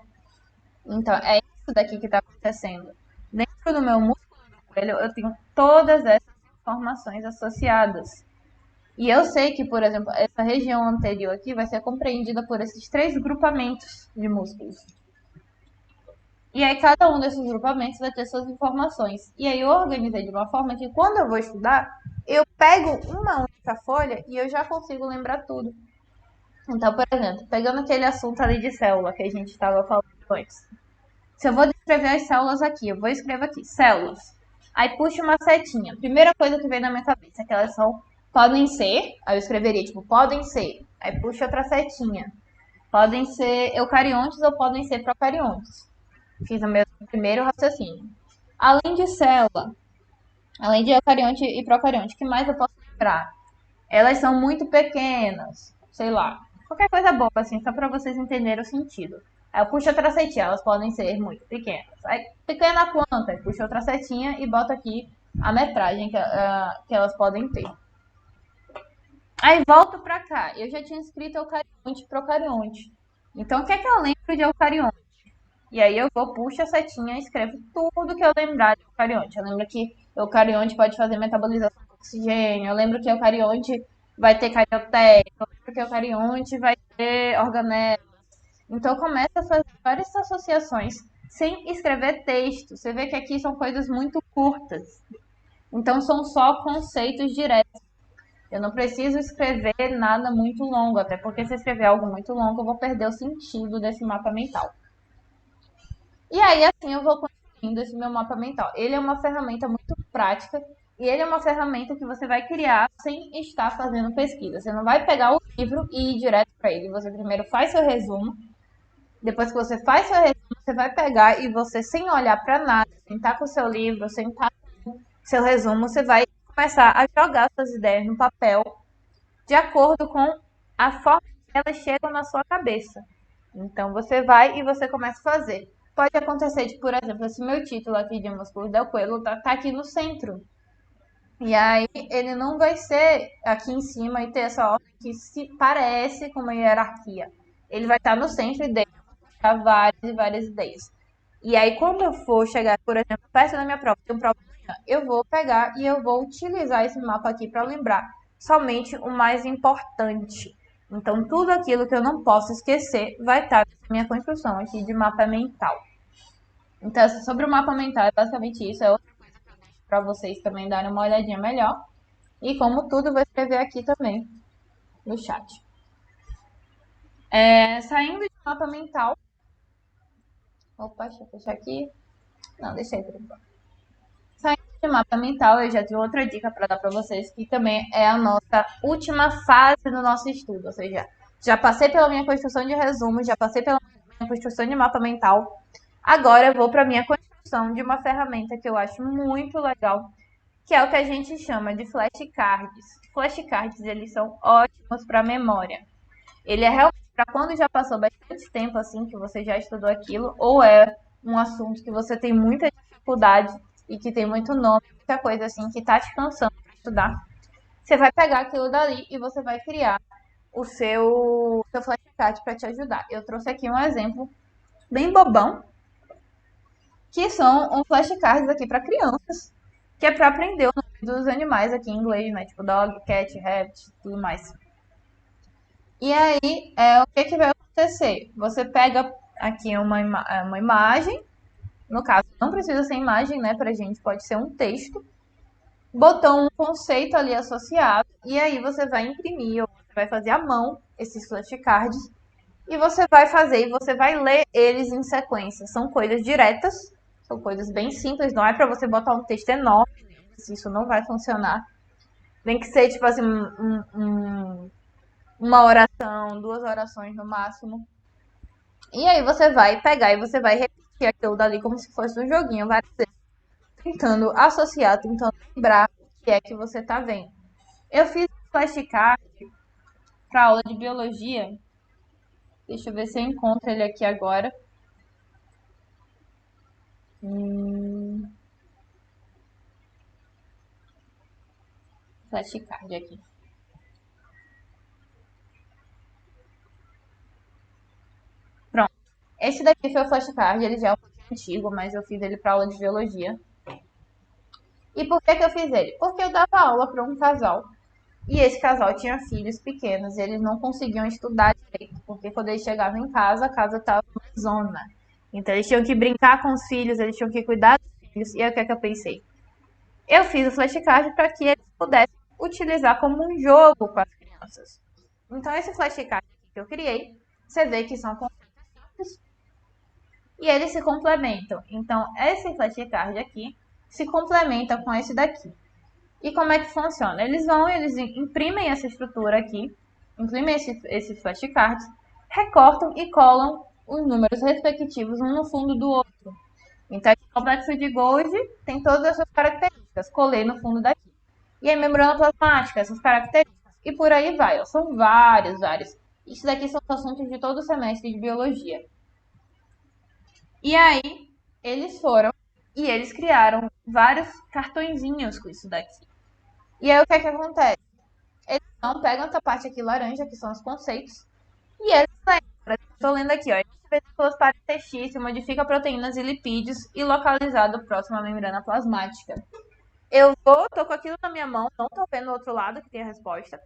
Então, é isso daqui que está acontecendo. Dentro do meu músculo do coelho, eu tenho todas essas informações associadas. E eu sei que, por exemplo, essa região anterior aqui vai ser compreendida por esses 3 grupamentos de músculos. E aí cada um desses grupamentos vai ter suas informações. E aí eu organizei de uma forma que quando eu vou estudar, eu pego uma única folha e eu já consigo lembrar tudo. Então, por exemplo, pegando aquele assunto ali de célula que a gente estava falando antes. Se eu vou descrever as células aqui, eu vou escrever aqui, células. Aí puxo uma setinha. Primeira coisa que vem na minha cabeça é que elas são, podem ser, aí eu escreveria tipo, podem ser. Aí puxo outra setinha. Podem ser eucariontes ou podem ser procariontes. Fiz o meu primeiro raciocínio. Além de célula, além de eucarionte e procarionte, o que mais eu posso lembrar? Elas são muito pequenas, sei lá. Qualquer coisa boa, assim, só para vocês entenderem o sentido. Aí eu puxo outra setinha, elas podem ser muito pequenas. Aí, pequena quanto? Aí puxo outra setinha e boto aqui a metragem que elas podem ter. Aí volto para cá. Eu já tinha escrito eucarionte e procarionte. Então, o que é que eu lembro de eucarionte? E aí eu vou, puxo a setinha e escrevo tudo que eu lembrar de eucarionte. Eu lembro que eucarionte pode fazer metabolização de oxigênio. Eu lembro que eucarionte vai ter carioteca. Eu lembro que eucarionte vai ter organelas. Então eu começo a fazer várias associações sem escrever texto. Você vê que aqui são coisas muito curtas. Então são só conceitos diretos. Eu não preciso escrever nada muito longo, até porque se eu escrever algo muito longo, eu vou perder o sentido desse mapa mental. E aí, assim, eu vou construindo esse meu mapa mental. Ele é uma ferramenta muito prática e ele é uma ferramenta que você vai criar sem estar fazendo pesquisa. Você não vai pegar o livro e ir direto para ele. Você primeiro faz seu resumo. Depois que você faz seu resumo, você vai pegar e você, sem olhar para nada, sentar com o seu livro, sentar com o seu resumo, você vai começar a jogar suas ideias no papel de acordo com a forma que elas chegam na sua cabeça. Então você vai e você começa a fazer. Pode acontecer de, por exemplo, esse meu título aqui de Músculos del Coelho tá aqui no centro. E aí ele não vai ser aqui em cima e ter essa ordem que se parece com uma hierarquia. Ele vai estar no centro e dentro várias e várias ideias. E aí quando eu for chegar, por exemplo, perto da minha prova, tem um prova amanhã, eu vou pegar e eu vou utilizar esse mapa aqui para lembrar somente o mais importante. Então tudo aquilo que eu não posso esquecer vai estar na minha construção aqui de mapa mental. Então sobre o mapa mental é basicamente isso, é outra para vocês também darem uma olhadinha melhor. E como tudo, vou escrever aqui também no chat. Saindo de mapa mental. Opa, deixa eu fechar aqui. Não, deixei por enquanto. Saindo de mapa mental, eu já tenho outra dica para dar para vocês, que também é a nossa última fase do nosso estudo. Ou seja, já passei pela minha construção de resumo, já passei pela minha construção de mapa mental. Agora eu vou para a minha construção de uma ferramenta que eu acho muito legal, que é o que a gente chama de flashcards. Flashcards, eles são ótimos para memória. Ele é realmente para quando já passou bastante tempo assim que você já estudou aquilo, ou é um assunto que você tem muita dificuldade e que tem muito nome, muita coisa assim que tá te cansando de estudar. Você vai pegar aquilo dali e você vai criar o seu flashcard para te ajudar. Eu trouxe aqui um exemplo bem bobão, que são uns flashcards aqui para crianças, que é para aprender o nome dos animais aqui em inglês, né? Tipo dog, cat, rabbit, tudo mais. E aí, o que vai acontecer? Você pega aqui uma imagem, no caso, não precisa ser imagem, né, pra gente, pode ser um texto, botou um conceito ali associado, e aí você vai imprimir, ou você vai fazer à mão esses flashcards, e você vai fazer, e você vai ler eles em sequência. São coisas diretas, são coisas bem simples, não é para você botar um texto enorme, isso não vai funcionar. Tem que ser, tipo assim, uma oração, 2 orações no máximo. E aí você vai pegar e você vai repetir aquilo dali como se fosse um joguinho, várias vezes, tentando associar, tentando lembrar o que é que você tá vendo. Eu fiz um flashcard para aula de biologia. Deixa eu ver se eu encontro ele aqui agora. Flashcard aqui. Pronto. Esse daqui foi o flashcard, ele já é um pouquinho antigo, mas eu fiz ele para aula de biologia. E por que eu fiz ele? Porque eu dava aula para um casal. E esse casal tinha filhos pequenos e eles não conseguiam estudar direito, porque quando eles chegavam em casa, a casa estava uma zona. Então eles tinham que brincar com os filhos, eles tinham que cuidar dos filhos. E aí o que é que eu pensei? Eu fiz o flashcard para que eles pudessem utilizar como um jogo com as crianças. Então esse flashcard que eu criei, você vê que são conceitos e eles se complementam. Então esse flashcard aqui se complementa com esse daqui. E como é que funciona? Eles imprimem essa estrutura aqui, imprimem esses flashcards, recortam e colam os números respectivos um no fundo do outro. Então, o complexo de Golgi tem todas essas características. Colei no fundo daqui. E a membrana plasmática, essas características. E por aí vai. Ó. São vários. Isso daqui são assuntos de todo o semestre de biologia. E aí, eles foram e eles criaram vários cartõezinhos com isso daqui. E aí o que é que acontece? Eles não pegam essa parte aqui laranja, que são os conceitos, e eles lembram. Estou lendo aqui, ó. Pelas partes TX se modifica proteínas e lipídios e localizado próximo à membrana plasmática. Tô com aquilo na minha mão, não tô vendo o outro lado que tem a resposta.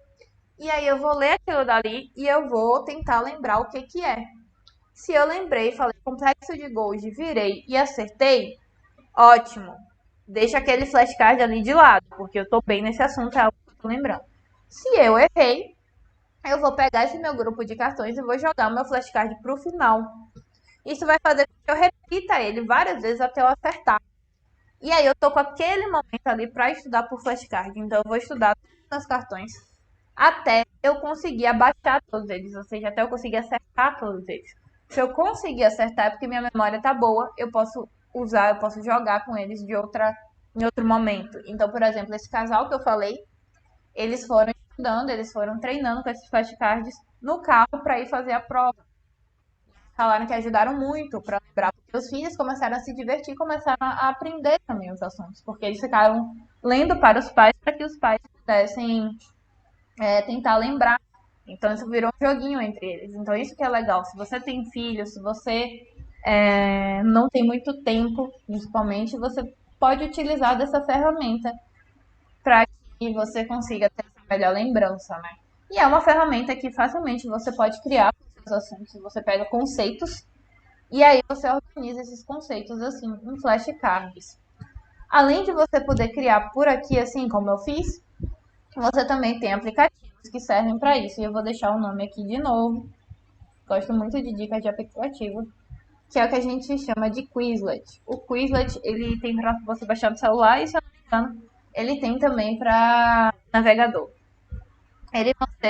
E aí eu vou ler aquilo dali e eu vou tentar lembrar o que que é. Se eu lembrei, falei complexo de Golgi, virei e acertei, ótimo. Deixa aquele flashcard ali de lado, porque eu tô bem nesse assunto, é algo que eu tô lembrando. Se eu errei, eu vou pegar esse meu grupo de cartões e vou jogar o meu flashcard pro final. Isso vai fazer com que eu repita ele várias vezes até eu acertar. E aí eu tô com aquele momento ali para estudar por flashcard. Então eu vou estudar todos os meus cartões até eu conseguir abaixar todos eles, ou seja, até eu conseguir acertar todos eles. Se eu conseguir acertar é porque minha memória tá boa, eu posso usar, eu posso jogar com eles em outro momento. Então, por exemplo, esse casal que eu falei, eles foram estudando, eles foram treinando com esses flashcards no carro para ir fazer a prova. Falaram que ajudaram muito para lembrar, porque os filhos começaram a se divertir, começaram a aprender também os assuntos, porque eles ficaram lendo para os pais para que os pais pudessem tentar lembrar. Então isso virou um joguinho entre eles. Então isso que é legal. Se você tem filhos, se você não tem muito tempo, principalmente, você pode utilizar dessa ferramenta para que você consiga ter essa melhor lembrança, né? E é uma ferramenta que facilmente você pode criar os seus assuntos. Você pega conceitos e aí você organiza esses conceitos assim em flashcards. Além de você poder criar por aqui, assim como eu fiz, você também tem aplicativos que servem para isso. E eu vou deixar o nome aqui de novo. Gosto muito de dicas de aplicativo, que é o que a gente chama de Quizlet. O Quizlet, ele tem para você baixar no celular e, se eu não me engano, ele tem também para navegador.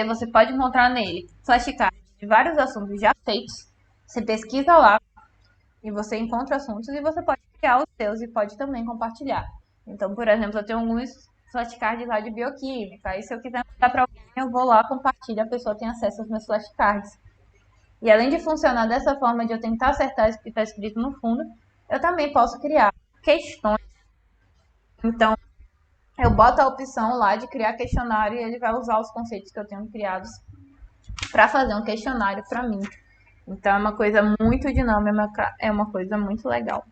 Você pode encontrar nele flashcards de vários assuntos já feitos. Você pesquisa lá e você encontra assuntos e você pode criar os seus e pode também compartilhar. Então, por exemplo, eu tenho alguns flashcards lá de bioquímica. Aí, se eu quiser mandar para alguém, eu vou lá, compartilho, a pessoa tem acesso aos meus flashcards. E além de funcionar dessa forma de eu tentar acertar o que está escrito no fundo, eu também posso criar questões. Então, eu boto a opção lá de criar questionário e ele vai usar os conceitos que eu tenho criados para fazer um questionário para mim. Então, é uma coisa muito dinâmica, é uma coisa muito legal.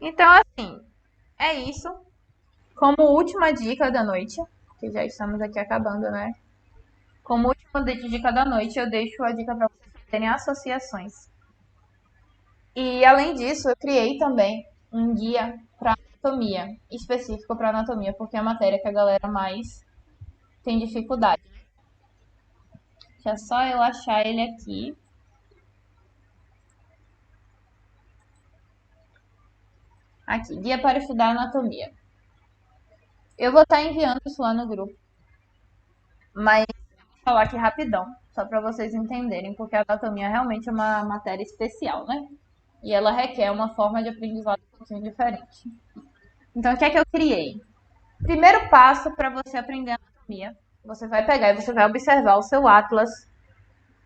Então, assim, é isso. Como última dica da noite, que já estamos aqui acabando, né? Como última dica da noite, eu deixo a dica para vocês terem associações. E além disso, eu criei também um guia para anatomia, específico para anatomia, porque é a matéria que a galera mais tem dificuldade. Deixa só eu achar ele aqui. Aqui, guia para estudar anatomia. Eu vou estar enviando isso lá no grupo, mas vou falar aqui rapidão, só para vocês entenderem, porque a anatomia realmente é uma matéria especial, né? E ela requer uma forma de aprendizado um pouquinho diferente. Então, o que é que eu criei? Primeiro passo para você aprender anatomia, você vai pegar e você vai observar o seu atlas,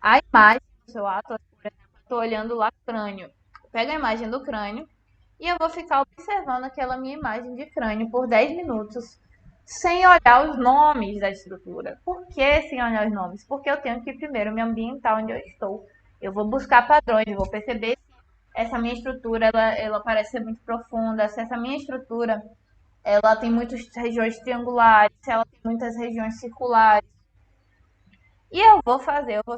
a imagem do seu atlas, por exemplo, eu estou olhando lá o crânio. Pega a imagem do crânio e eu vou ficar observando aquela minha imagem de crânio por 10 minutos, sem olhar os nomes da estrutura. Por que sem olhar os nomes? Porque eu tenho que primeiro me ambientar onde eu estou. Eu vou buscar padrões, eu vou perceber se essa minha estrutura ela parece ser muito profunda, se essa minha estrutura ela tem muitas regiões triangulares, se ela tem muitas regiões circulares. E eu vou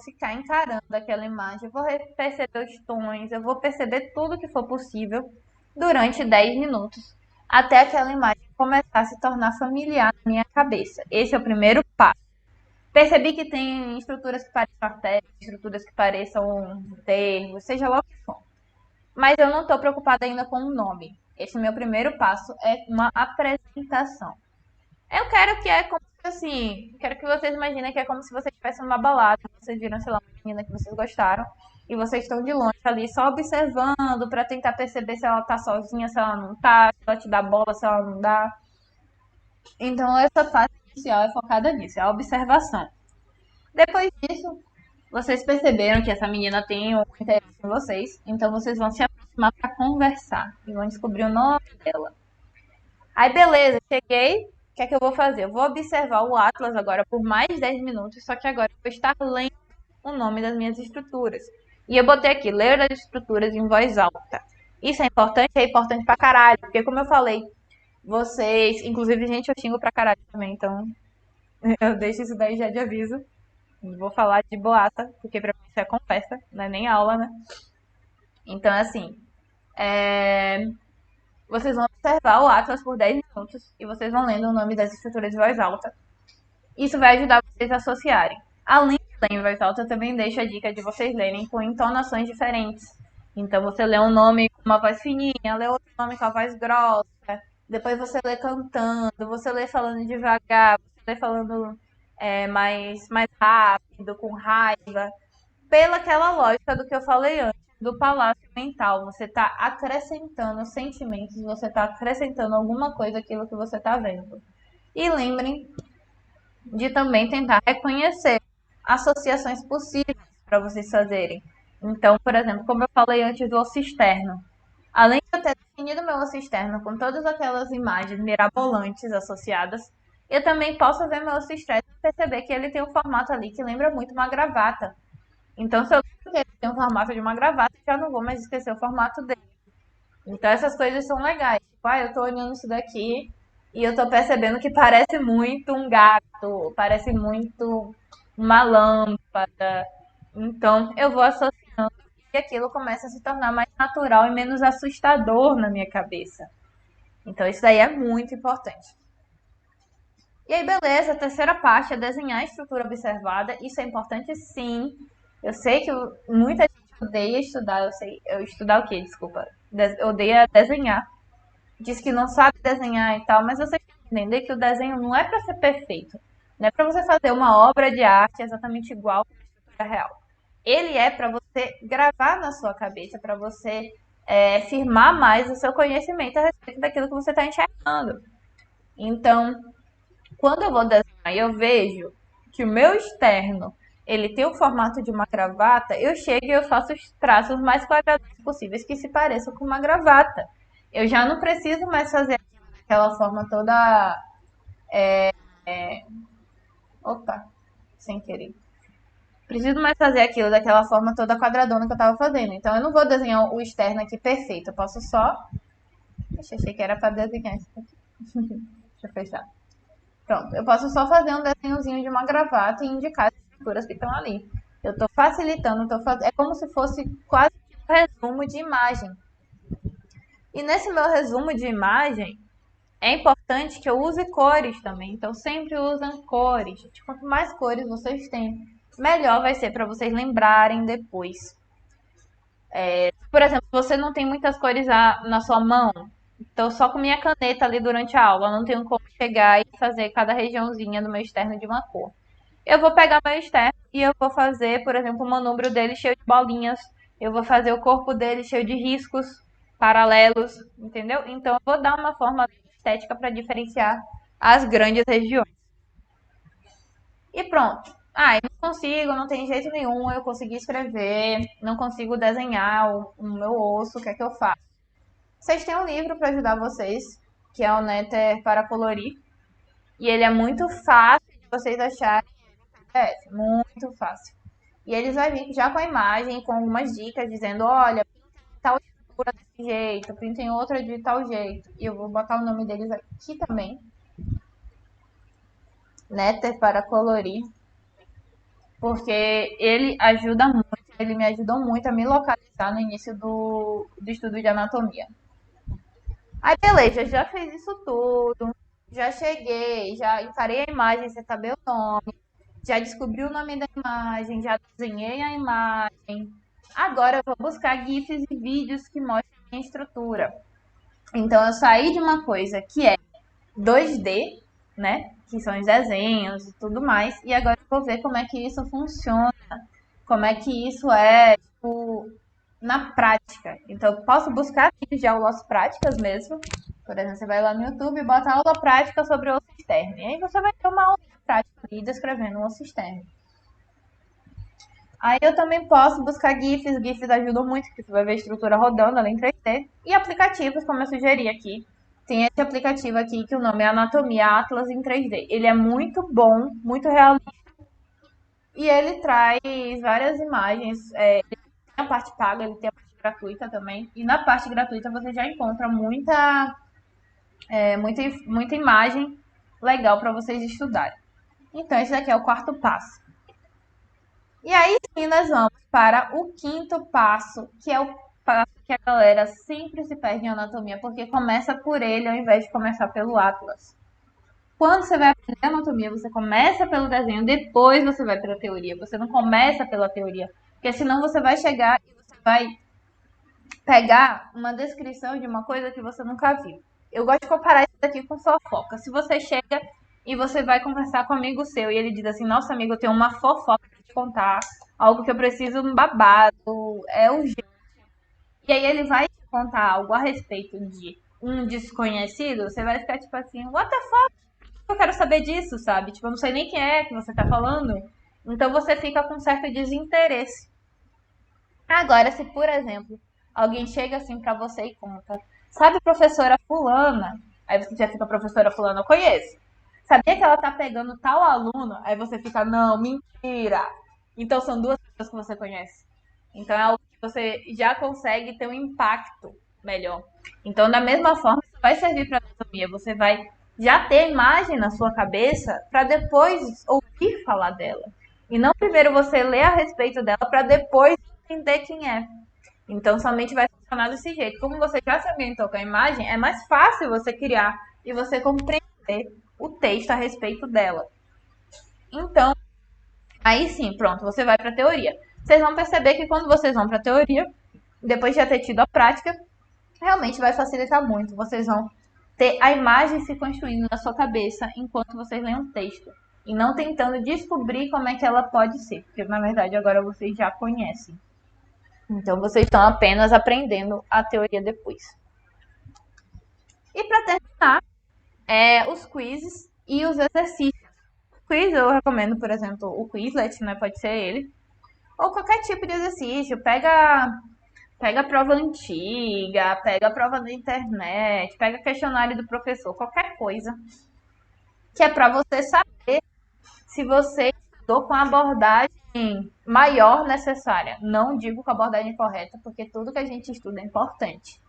ficar encarando aquela imagem, eu vou perceber os tons, eu vou perceber tudo que for possível durante 10 minutos, até aquela imagem começar a se tornar familiar na minha cabeça. Esse é o primeiro passo. Percebi que tem estruturas que pareçam artérias, estruturas que pareçam termos, seja lá o que for. Mas eu não estou preocupada ainda com o nome. Esse meu primeiro passo é uma apresentação. Eu quero que é como se assim, quero que vocês imaginem que é como se vocês estivessem numa balada, vocês viram, sei lá, uma menina que vocês gostaram, e vocês estão de longe ali só observando para tentar perceber se ela tá sozinha, se ela não tá, se ela te dá bola, se ela não dá. Então essa fase inicial é focada nisso, é a observação. Depois disso, vocês perceberam que essa menina tem um interesse em vocês, então vocês vão se aproximar para conversar e vão descobrir o nome dela. Aí beleza, cheguei, o que é que eu vou fazer? Eu vou observar o Atlas agora por mais 10 minutos, só que agora eu vou estar lendo o nome das minhas estruturas. E eu botei aqui, ler as estruturas em voz alta. Isso é importante pra caralho, porque como eu falei, vocês, inclusive, gente, eu xingo pra caralho também, então eu deixo isso daí já de aviso. Vou falar de boata, porque pra mim isso é conversa, não é nem aula, né? Então, assim, vocês vão observar o Atlas por 10 minutos e vocês vão lendo o nome das estruturas em voz alta. Isso vai ajudar vocês a associarem. Além de ler em voz alta, eu também deixo a dica de vocês lerem com entonações diferentes. Então, você lê um nome com uma voz fininha, lê outro nome com a voz grossa, depois você lê cantando, você lê falando devagar, você lê falando mais rápido, com raiva, pela aquela lógica do que eu falei antes, do palácio mental. Você está acrescentando sentimentos, você está acrescentando alguma coisa àquilo que você está vendo. E lembrem de também tentar reconhecer associações possíveis para vocês fazerem. Então, por exemplo, como eu falei antes do osso externo, além de eu ter definido meu osso externo com todas aquelas imagens mirabolantes associadas, eu também posso ver meu osso externo e perceber que ele tem um formato ali que lembra muito uma gravata. Então, se eu lembro que ele tem o formato de uma gravata, já não vou mais esquecer o formato dele. Então, essas coisas são legais. Tipo, eu tô olhando isso daqui e eu tô percebendo que parece muito um gato, parece muito uma lâmpada. Então, eu vou associando e aquilo começa a se tornar mais natural e menos assustador na minha cabeça. Então, isso daí é muito importante. E aí, beleza, a terceira parte é desenhar a estrutura observada. Isso é importante, sim. Eu sei que muita gente odeia estudar. Eu estudar o quê? Desculpa. Odeia desenhar. Diz que não sabe desenhar e tal, mas você tem que entender que o desenho não é para ser perfeito. Não é para você fazer uma obra de arte exatamente igual à estrutura real. Ele é para você gravar na sua cabeça, para você firmar mais o seu conhecimento a respeito daquilo que você está enxergando. Então, quando eu vou desenhar e eu vejo que o meu externo ele tem o formato de uma gravata, eu chego e eu faço os traços mais quadrados possíveis que se pareçam com uma gravata. Eu já não preciso mais fazer aquela forma toda. Opa, sem querer. Preciso mais fazer aquilo daquela forma toda quadradona que eu tava fazendo. Então eu não vou desenhar o externo aqui perfeito. Eu posso só. Achei que era para desenhar isso aqui. Deixa eu fechar. Pronto, eu posso só fazer um desenhozinho de uma gravata e indicar as figuras que estão ali. Eu estou facilitando, é como se fosse quase um resumo de imagem. E nesse meu resumo de imagem, é importante que eu use cores também. Então, sempre usem cores. Quanto mais cores vocês têm, melhor vai ser para vocês lembrarem depois. Por exemplo, se você não tem muitas cores na sua mão, então só com minha caneta ali durante a aula, eu não tenho como chegar e fazer cada regiãozinha do meu externo de uma cor. Eu vou pegar meu externo e eu vou fazer, por exemplo, o manubro dele cheio de bolinhas. Eu vou fazer o corpo dele cheio de riscos paralelos, entendeu? Então eu vou dar uma forma estética para diferenciar as grandes regiões. E pronto. Eu não consigo, não tem jeito nenhum, eu consegui escrever, não consigo desenhar o meu osso, o que é que eu faço? Vocês têm um livro para ajudar vocês, que é o Netter para Colorir, e ele é muito fácil de vocês acharem, muito fácil. E eles vão vir já com a imagem, com algumas dicas, dizendo, olha, tal estrutura desse jeito, pintem outra de tal jeito. E eu vou botar o nome deles aqui também. Netter para Colorir. Porque ele ajuda muito, ele me ajudou muito a me localizar no início do estudo de anatomia. Aí, beleza, já fez isso tudo, já cheguei, já encarei a imagem, você saber o nome, já descobri o nome da imagem, já desenhei a imagem. Agora eu vou buscar GIFs e vídeos que mostrem a estrutura. Então eu saí de uma coisa que é 2D, né? Que são os desenhos e tudo mais, e agora eu vou ver como é que isso funciona, como é que isso é, tipo, na prática. Então, eu posso buscar vídeos de aulas práticas mesmo. Por exemplo, você vai lá no YouTube e bota aula prática sobre o osso externo. E aí você vai ter uma aula prática ali descrevendo o osso externo. Aí eu também posso buscar GIFs. GIFs ajudam muito, porque você vai ver a estrutura rodando além 3D. E aplicativos, como eu sugeri aqui. Tem esse aplicativo aqui que o nome é Anatomia Atlas em 3D. Ele é muito bom, muito realista. E ele traz várias imagens. Ele tem a parte paga, ele tem a parte gratuita também. E na parte gratuita você já encontra muita imagem legal para vocês estudarem. Então, esse daqui é o quarto passo. E aí sim, nós vamos para o quinto passo, que é o passo que a galera sempre se perde em anatomia, porque começa por ele ao invés de começar pelo Atlas. Quando você vai aprender anatomia, você começa pelo desenho, depois você vai para a teoria. Você não começa pela teoria, porque senão você vai chegar e você vai pegar uma descrição de uma coisa que você nunca viu. Eu gosto de comparar isso daqui com fofoca. Se você chega e você vai conversar com um amigo seu e ele diz assim: Nossa, amigo, eu tenho uma fofoca para te contar, algo que eu preciso, um babado, é urgente. E aí ele vai te contar algo a respeito de um desconhecido, você vai ficar tipo assim: What the fuck? eu quero saber disso, sabe? Tipo, eu não sei nem quem é que você tá falando. Então você fica com certo desinteresse. Agora, se por exemplo, alguém chega assim pra você e conta, sabe, professora fulana? Aí você já fica, professora fulana, eu conheço. Sabia que ela tá pegando tal aluno? Aí você fica, não, mentira. Então são duas pessoas que você conhece. Então é algo que você já consegue ter um impacto melhor. Então, da mesma forma, isso vai servir para anatomia. Você vai já ter a imagem na sua cabeça para depois ouvir falar dela. E não primeiro você ler a respeito dela para depois entender quem é. Então, somente vai funcionar desse jeito. Como você já se ambientou com a imagem, é mais fácil você criar e você compreender o texto a respeito dela. Então, aí sim, pronto, você vai para a teoria. Vocês vão perceber que quando vocês vão para a teoria, depois de já ter tido a prática, realmente vai facilitar muito. Vocês vão ter a imagem se construindo na sua cabeça enquanto vocês leem um texto. E não tentando descobrir como é que ela pode ser. Porque, na verdade, agora vocês já conhecem. Então, vocês estão apenas aprendendo a teoria depois. E para terminar, os quizzes e os exercícios. O quiz eu recomendo, por exemplo, o Quizlet, né? Pode ser ele. Ou qualquer tipo de exercício. Pega a prova antiga, pega a prova da internet, pega questionário do professor, qualquer coisa. Que é para você saber se você estudou com a abordagem maior necessária. Não digo com a abordagem correta, porque tudo que a gente estuda é importante.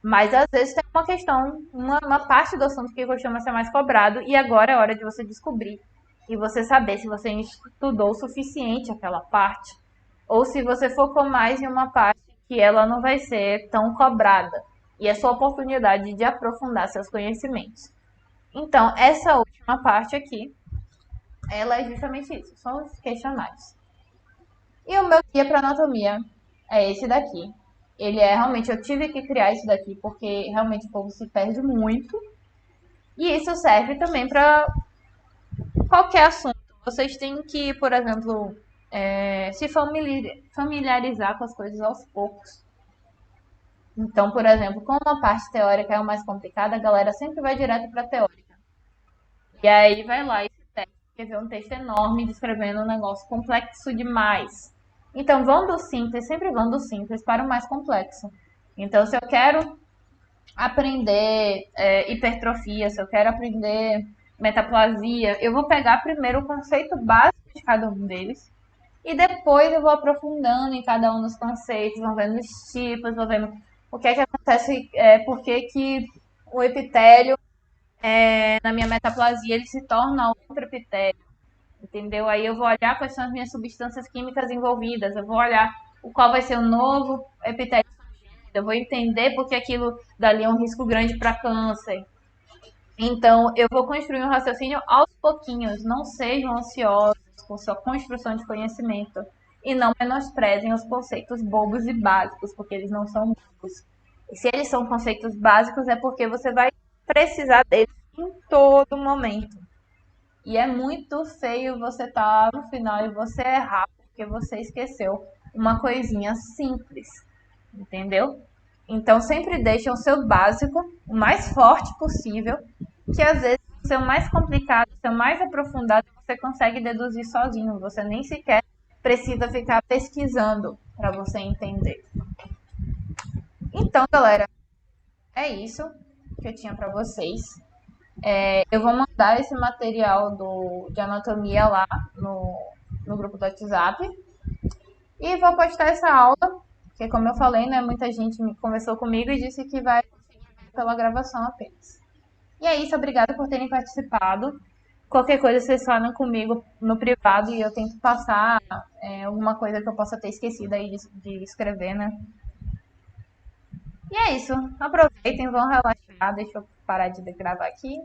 Mas às vezes tem uma questão, uma parte do assunto que costuma ser mais cobrado, e agora é hora de você descobrir. E você saber se você estudou o suficiente aquela parte, ou se você focou mais em uma parte que ela não vai ser tão cobrada. E é sua oportunidade de aprofundar seus conhecimentos. Então, essa última parte aqui, ela é justamente isso, são os questionários. E o meu guia para anatomia é esse daqui. Ele é realmente, eu tive que criar isso daqui porque realmente o povo se perde muito. E isso serve também para qualquer assunto. Vocês têm que, por exemplo, se familiarizar com as coisas aos poucos. Então, por exemplo, como a parte teórica é o mais complicada, a galera sempre vai direto para a teórica. E aí vai lá e escrever um texto enorme descrevendo um negócio complexo demais. Então, vão do simples, sempre vão do simples para o mais complexo. Então, se eu quero aprender hipertrofia, se eu quero aprender metaplasia, eu vou pegar primeiro o conceito básico de cada um deles e depois eu vou aprofundando em cada um dos conceitos, vou vendo os tipos, vou vendo o que é que acontece, por que o epitélio, na minha metaplasia, ele se torna outro epitélio, entendeu? Aí eu vou olhar quais são as minhas substâncias químicas envolvidas, eu vou olhar qual vai ser o novo epitélio, eu vou entender porque aquilo dali é um risco grande para câncer. Então, eu vou construir um raciocínio aos pouquinhos. Não sejam ansiosos com sua construção de conhecimento e não menosprezem os conceitos bobos e básicos, porque eles não são bobos. E se eles são conceitos básicos, é porque você vai precisar deles em todo momento. E é muito feio você estar no final e você errar porque você esqueceu uma coisinha simples, entendeu? Então sempre deixe o seu básico o mais forte possível, que às vezes o seu mais complicado, o seu mais aprofundado, você consegue deduzir sozinho. Você nem sequer precisa ficar pesquisando para você entender. Então, galera, é isso que eu tinha para vocês. Eu vou mandar esse material de anatomia lá no grupo do WhatsApp. E vou postar essa aula, porque como eu falei, né, muita gente conversou comigo e disse que vai pela gravação apenas. E é isso, obrigada por terem participado. Qualquer coisa vocês falam comigo no privado e eu tento passar alguma coisa que eu possa ter esquecido aí de escrever, né? E é isso. Aproveitem, vão relaxar. Deixa eu parar de gravar aqui.